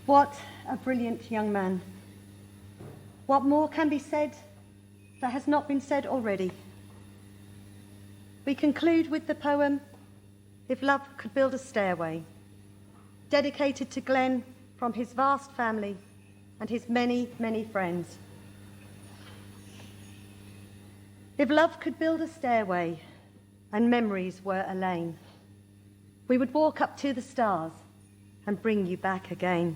S7: What a brilliant young man. What more can be said that has not been said already? We conclude with the poem, If Love Could Build a Stairway, dedicated to Glenn from his vast family and his many, many friends. If love could build a stairway and memories were a lane, we would walk up to the stars and bring you back again.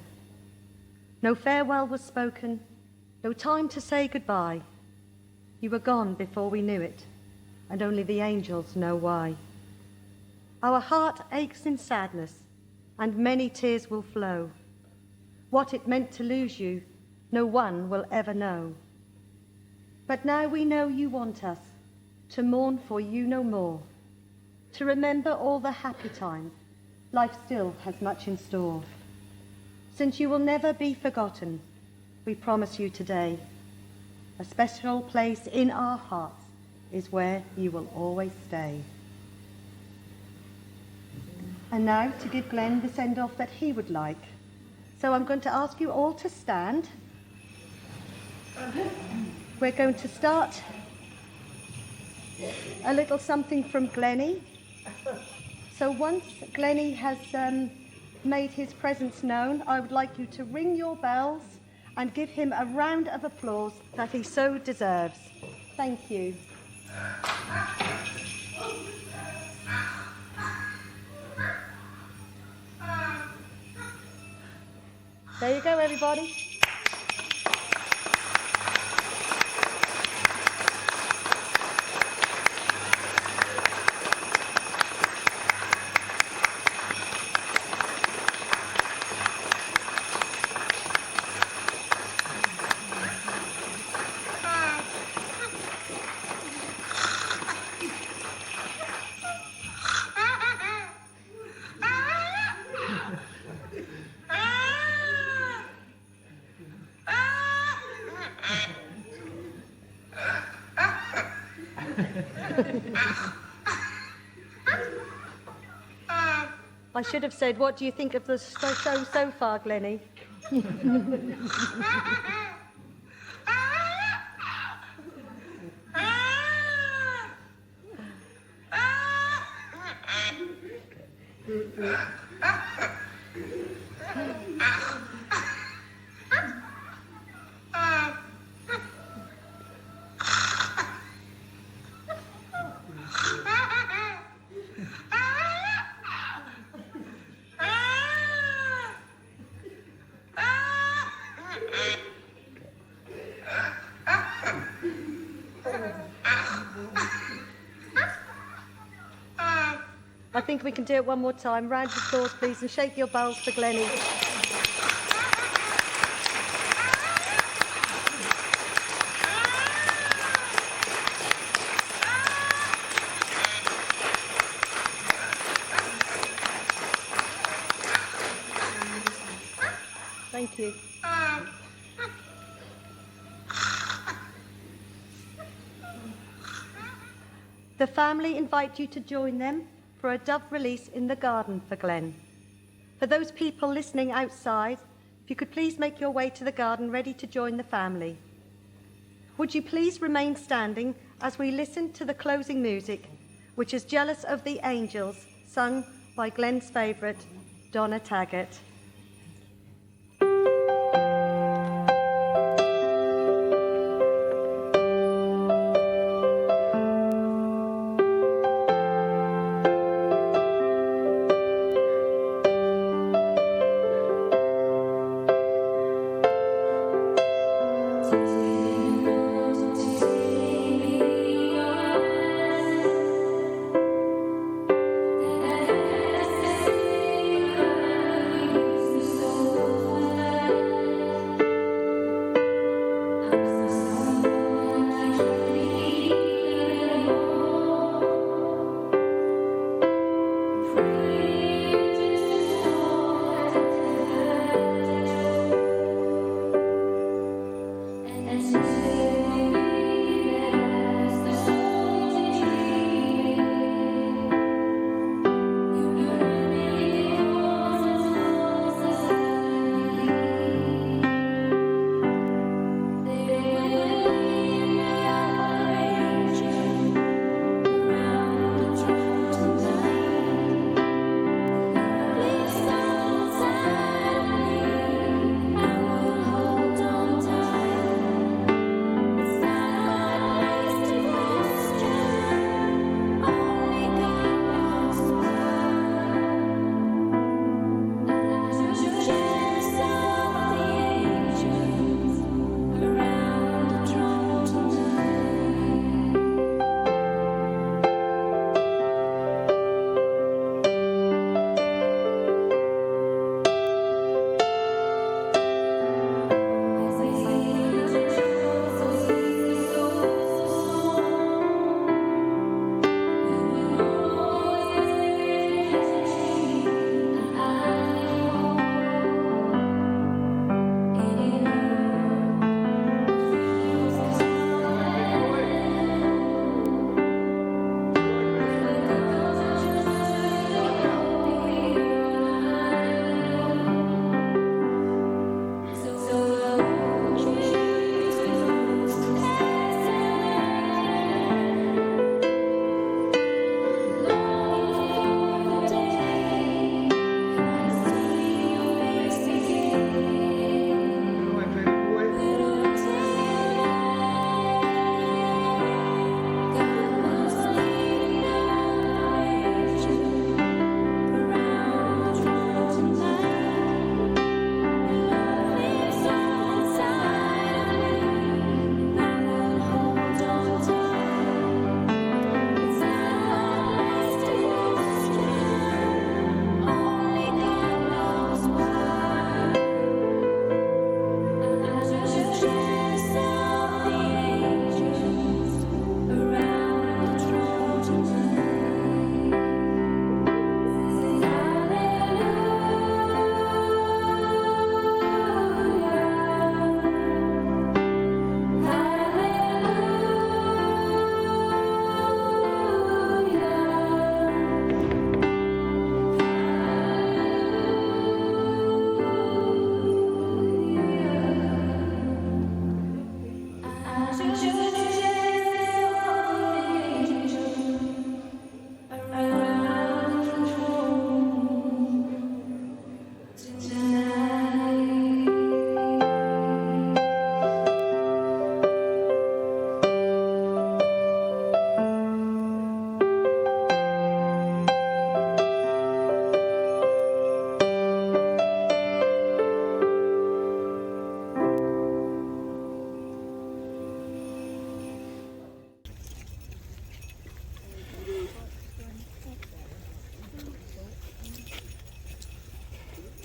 S7: No farewell was spoken, no time to say goodbye. You were gone before we knew it, and only the angels know why. Our heart aches in sadness, and many tears will flow. What it meant to lose you, no one will ever know. But now we know you want us to mourn for you no more, to remember all the happy times. Life still has much in store. Since you will never be forgotten, we promise you today, a special place in our hearts is where you will always stay. And now to give Glenn the send-off that he would like. So I'm going to ask you all to stand. We're going to start a little something from Glenny. So once Glenny has made his presence known, I would like you to ring your bells and give him a round of applause that he so deserves. Thank you. There you go, everybody. I should have said, what do you think of the show so far, Glenny? I think we can do it one more time. Round of applause, please, and shake your bowls for Glenny. Thank you. The family invite you to join them for a dove release in the garden for Glenn. For those people listening outside, if you could please make your way to the garden ready to join the family. Would you please remain standing as we listen to the closing music, which is Jealous of the Angels, sung by Glenn's favourite, Donna Taggart.
S6: I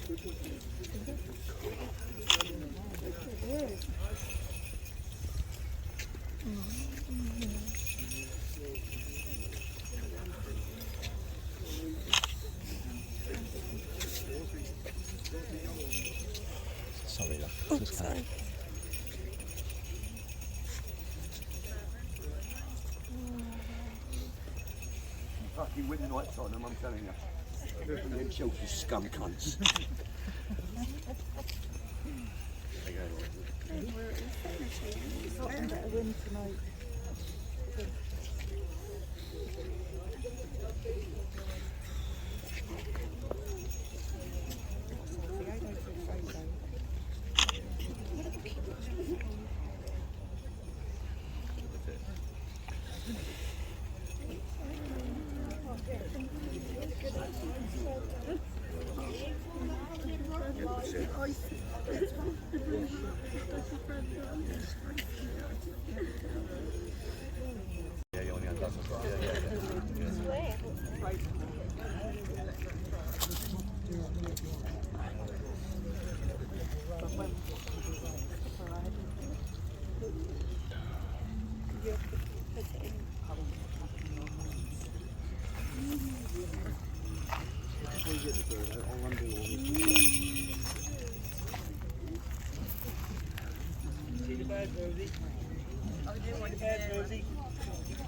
S4: Sorry, love. Just sorry.
S2: Fucking winning nights on them, I'm telling you. They're from them Chelsea scum cunts.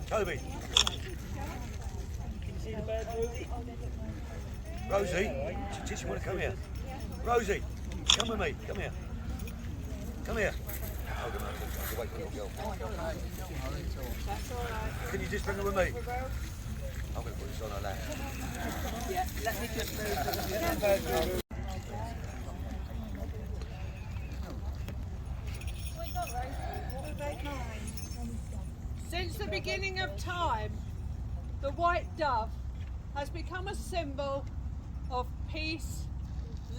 S2: Toby, can you see the bird, Rosie? Rosie, just you want to come here? Rosie, come with me. Come here. Come here. Oh, come on, wait for your girl. Can you just bring her with me? I'm going to put this on her lap.
S12: Yeah, let me just move. Since the beginning of time, the white dove has become a symbol of peace,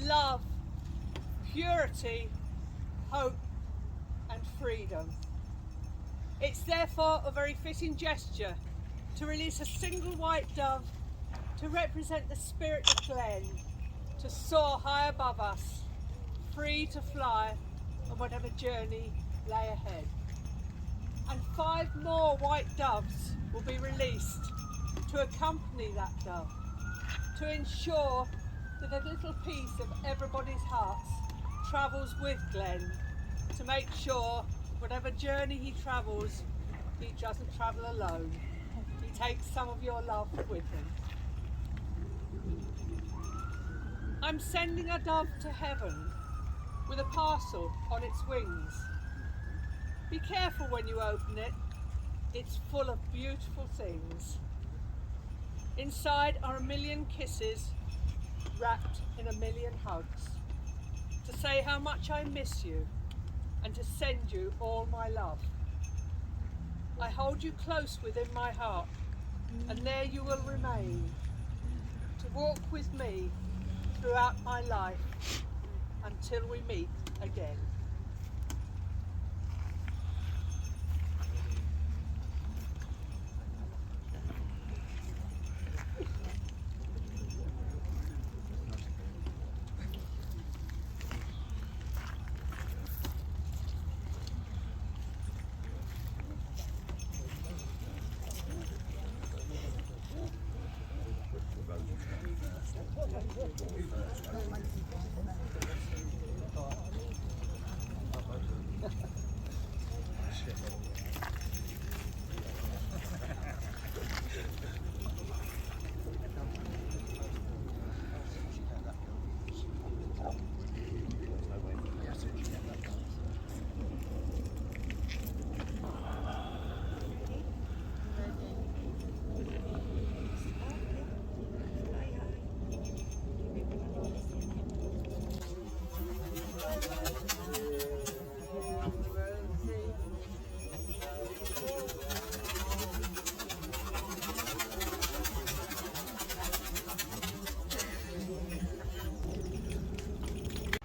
S12: love, purity, hope and freedom. It's therefore a very fitting gesture to release a single white dove to represent the spirit of Glen, to soar high above us, free to fly on whatever journey lay ahead. And 5 more white doves will be released to accompany that dove, to ensure that a little piece of everybody's hearts travels with Glen, to make sure whatever journey he travels, he doesn't travel alone. He takes some of your love with him. I'm sending a dove to heaven with a parcel on its wings. Be careful when you open it. It's full of beautiful things. Inside are 1,000,000 kisses wrapped in 1,000,000 hugs, to say how much I miss you and to send you all my love. I hold you close within my heart, and there you will remain, to walk with me throughout my life until we meet again.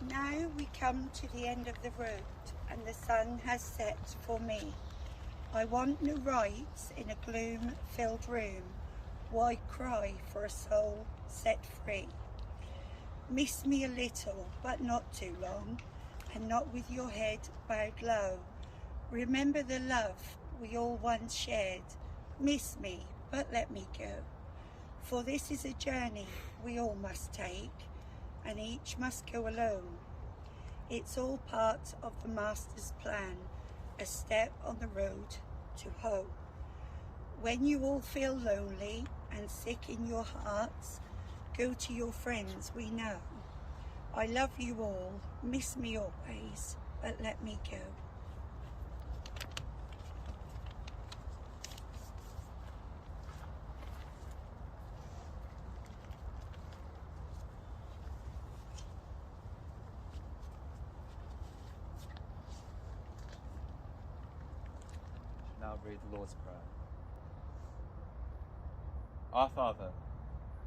S13: Now we come to the end of the road and the sun has set for me. I want no rights in a gloom-filled room. Why cry for a soul set free? Miss me a little, but not too long, and not with your head bowed low. Remember the love we all once shared. Miss me, but let me go. For this is a journey we all must take, and each must go alone. It's all part of the Master's plan, a step on the road to hope. When you all feel lonely and sick in your hearts, go to your friends we know. I love you all, miss me always, but let me go.
S14: Now read the Lord's Prayer. Our Father,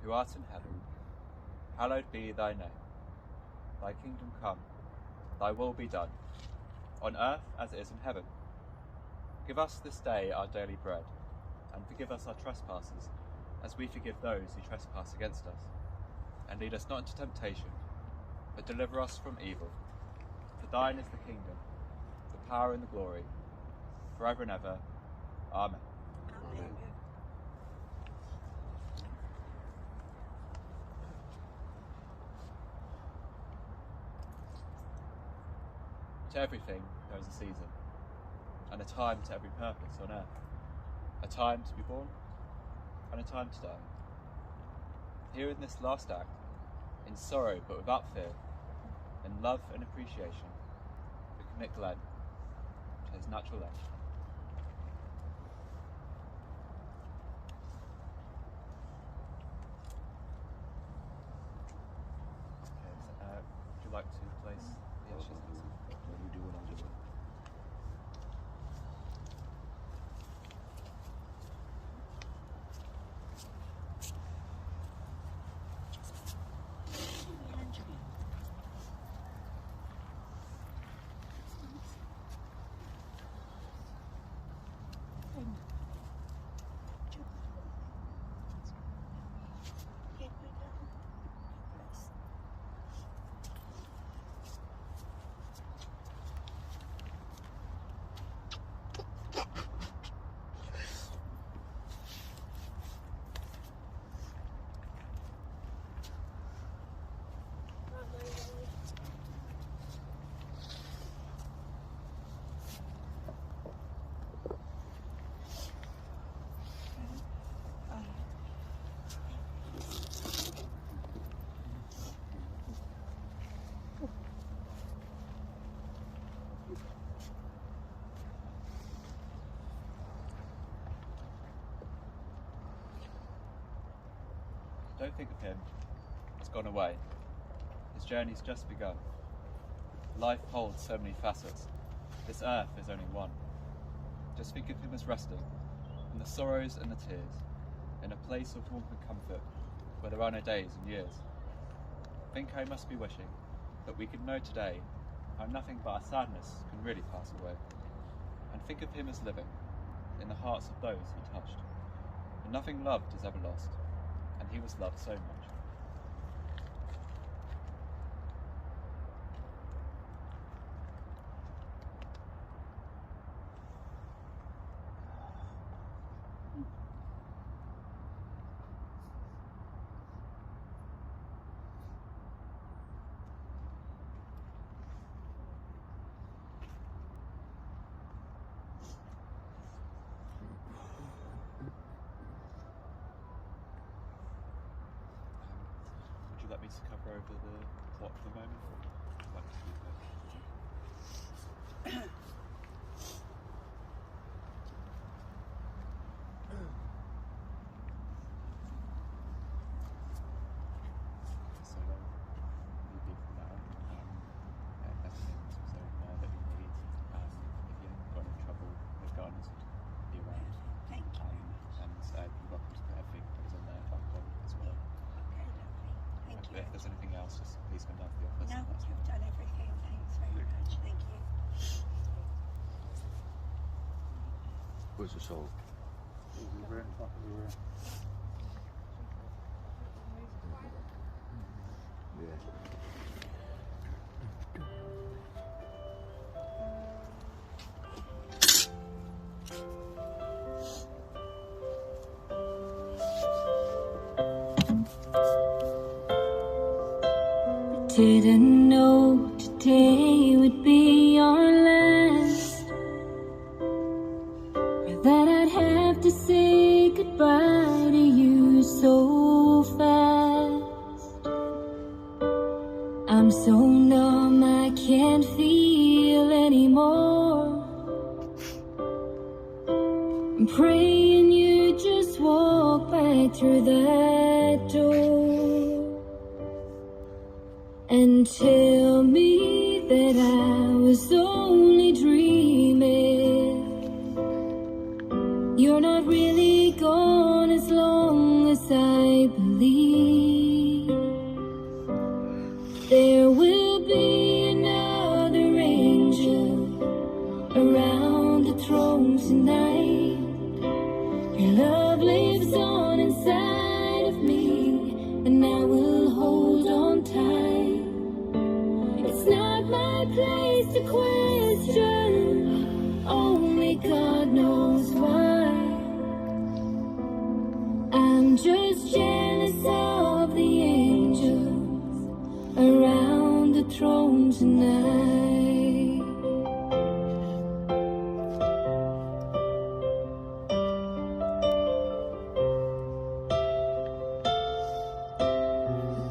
S14: who art in heaven, hallowed be thy name. Thy kingdom come, thy will be done, on earth as it is in heaven. Give us this day our daily bread, and forgive us our trespasses, as we forgive those who trespass against us. And lead us not into temptation, but deliver us from evil. For thine is the kingdom, the power and the glory, forever and ever. Amen.
S13: Amen.
S14: To everything there is a season, and a time to every purpose on earth. A time to be born, and a time to die. Here in this last act, in sorrow but without fear, in love and appreciation, we commit Glenn to his natural end. Okay, so, would you like to place the ashes in some?
S2: You do what I'm doing.
S14: Don't think of him as gone away. His journey's just begun. Life holds so many facets. This earth is only one. Just think of him as resting, in the sorrows and the tears, in a place of warmth and comfort where there are no days and years. Think how he must be wishing that we could know today how nothing but our sadness can really pass away. And think of him as living in the hearts of those he touched. And nothing loved is ever lost, and he was loved so much. Would you like me to cover over the plot for the moment? Or would you like to keep it? So leave you for now. Everything's also there that you need. If you've got any trouble with guidance, be around.
S13: Thank you very much.
S14: And you're welcome to put everything that was on there back on as well.
S13: Okay, lovely. Thank you.
S14: If there's anything else, just please come down to the office.
S13: No,
S14: That's
S13: you've done everything. Thanks very much. Thank you.
S2: Where's the soul? Yeah.
S6: didn't know today would be our last, or that I'd have to say goodbye to you so fast. I'm so numb I can't feel anymore. I'm praying you just walk back through that door and tell me that I was only dreaming. You're not really gone as long as I believe. There will be another angel around the throne tonight. Your love lives on inside of me, and I will hold on tight. It's not my place to question, only God knows why. I'm just jealous of the angels around the throne tonight.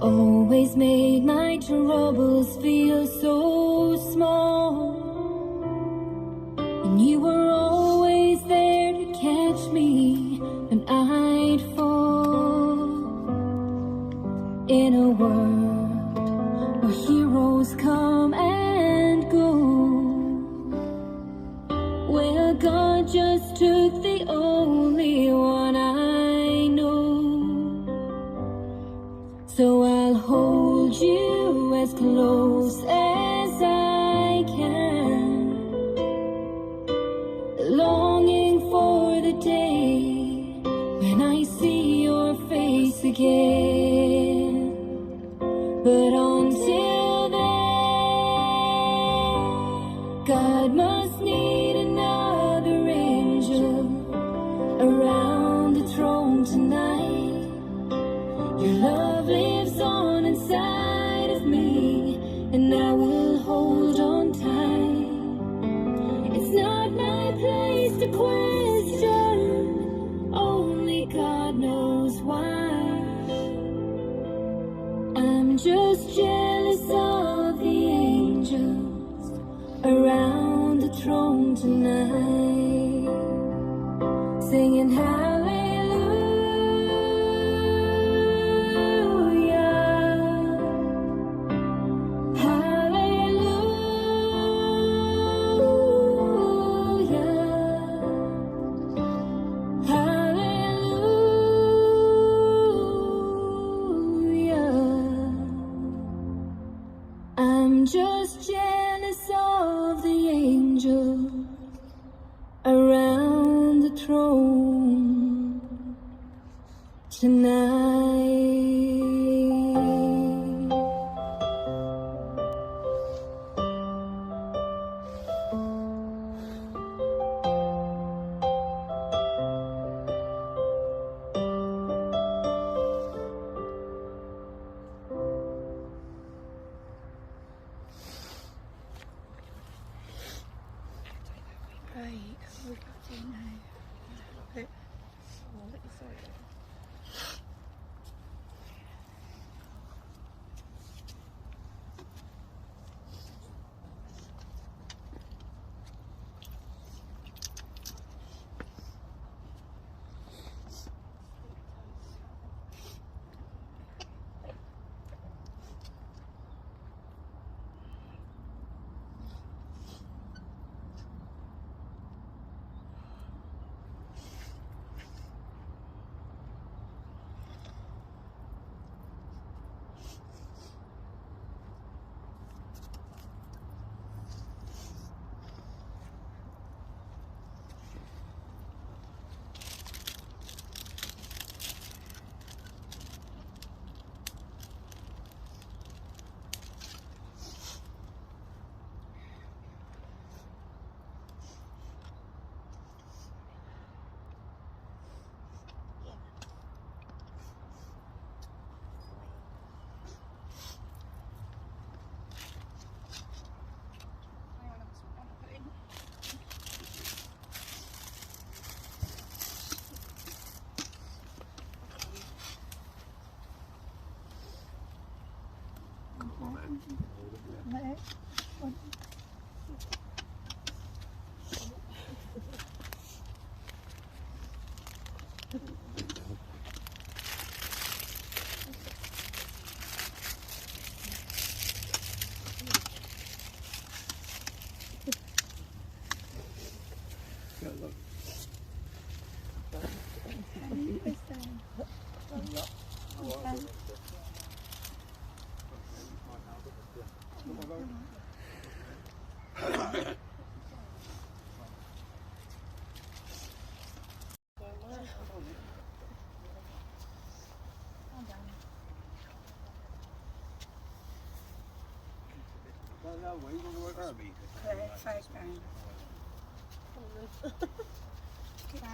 S6: Always made my troubles feel so small, and you were always there to catch me when I'd fall. In a world where heroes come and go, well, God just took the only one I know. So I'll hold you as close as I can, longing for the day when I see your face again. But until then, God must need another angel around the throne tonight. Your love lives on inside of me, and I will hold on tight. It's not my place to question, only God knows why. I'm just jealous of the angels around the throne tonight, singing just jealous of the angels around the throne tonight.
S13: Right, we've got to now.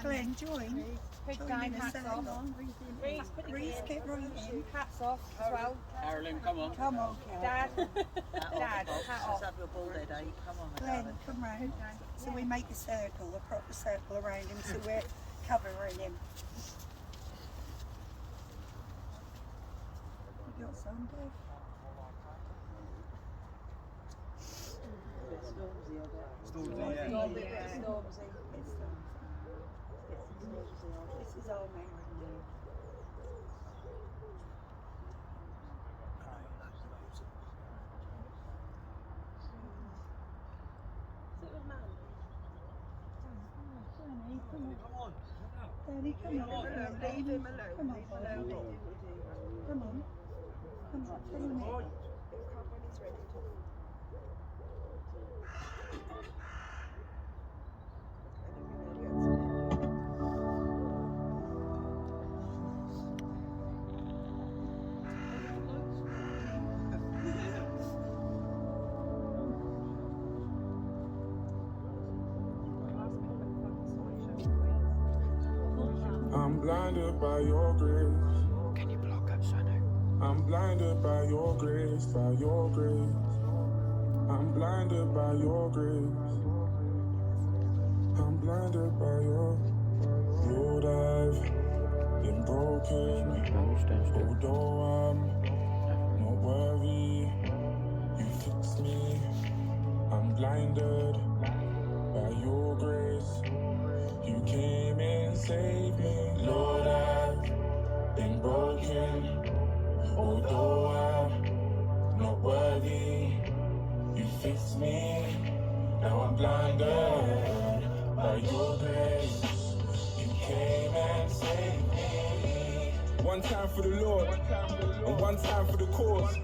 S13: Glenn, join.
S12: Put
S13: Join
S12: down,
S13: in the
S12: hats
S13: circle.
S12: off.
S13: Reese, get right in.
S12: Hats off as well.
S1: Carolyn, come on.
S13: Come on,
S12: Dad.
S13: Carol.
S12: Dad, hat off.
S15: have your bald head, eh? Come on,
S13: Glenn, come round. So we make a circle, a proper circle around him, so we're covering him. You got some, Dave?
S15: Stormzy, yeah.
S13: This is our main room. Danny, come on.
S15: Leave him alone.
S13: Come on,
S15: Leave him alone.
S13: Come on. Come on, come on.
S15: He'll come when he's ready to.
S5: I'm blinded by your grace.
S4: Can you block up so I know?
S5: I'm blinded by your grace, by your grace. I'm blinded by your grace. I'm blinded by your Lord, I've been broken. Although I'm not worthy, you fix me. I'm blinded by your grace. You came and saved me. Lord, I've been broken. Although I'm not worthy, you fixed me. Now I'm blinded by your grace. You came and saved me. One time for the Lord, and one time for the cause.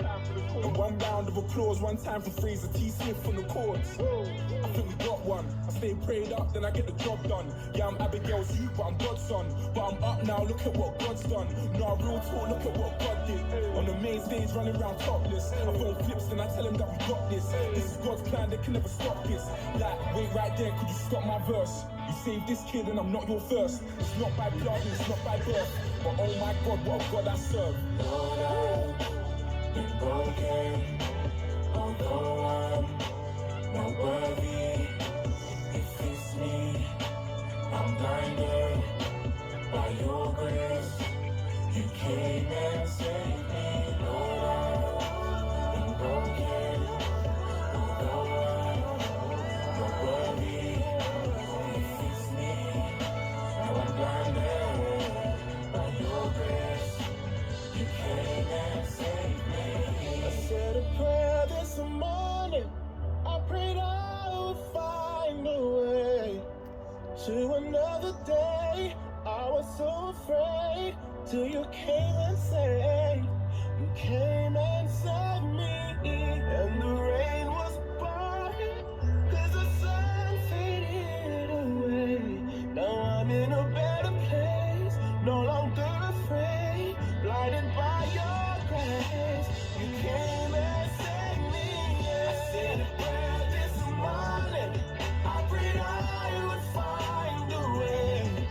S5: And one round of applause, one time for Fraser T. Smith on the chords. I think we got one. I stay prayed up, then I get the job done. Yeah, I'm Abigail's youth, but I'm God's son. But I'm up now, look at what God's done. Nah, real talk, look at what God did. On the main stage, running around topless. I phone flips, then I tell him that we got this. This is God's plan, they can never stop this. Like, wait right there, could you stop my verse? You saved this kid and I'm not your first. It's not by blood, it's not by birth. But oh my God, what a God I serve. Lord, I've been broken. Although I'm not worthy, you fix me. I'm blinded by your grace. You came and saved me. Lord, I've been broken. Although I'm not worthy, you fix me. Now I'm blinded by your grace. You came and saved me. I said a prayer this morning. I prayed I would find a way to another day. I was so afraid till you came and saved. You came and saved me. And the rain was pouring, 'cause the sun faded away. Now I'm in a better place, no longer afraid. Blinded by your grace, you came and saved me. I said a prayer this morning. I prayed I would find a way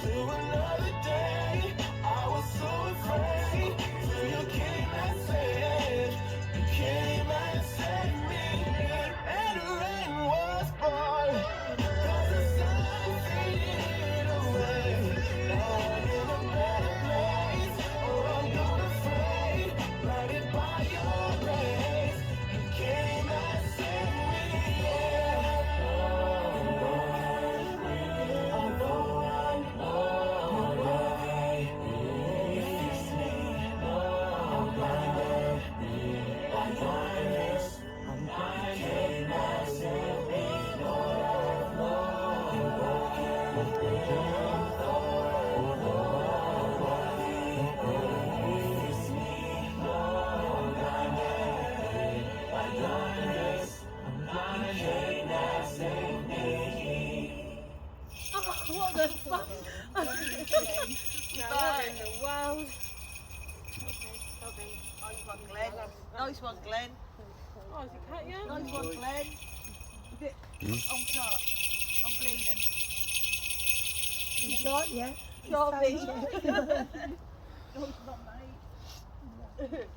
S5: to another day. I was so
S12: Now what in the world?
S15: Nice one, Glenn. Nice one, Glenn.
S12: Oh, is it cut yet?
S15: Nice one, Glenn. A bit on top. I'm bleeding.
S13: You got ya?
S15: Got me.
S13: It's
S15: No, it's not, mate.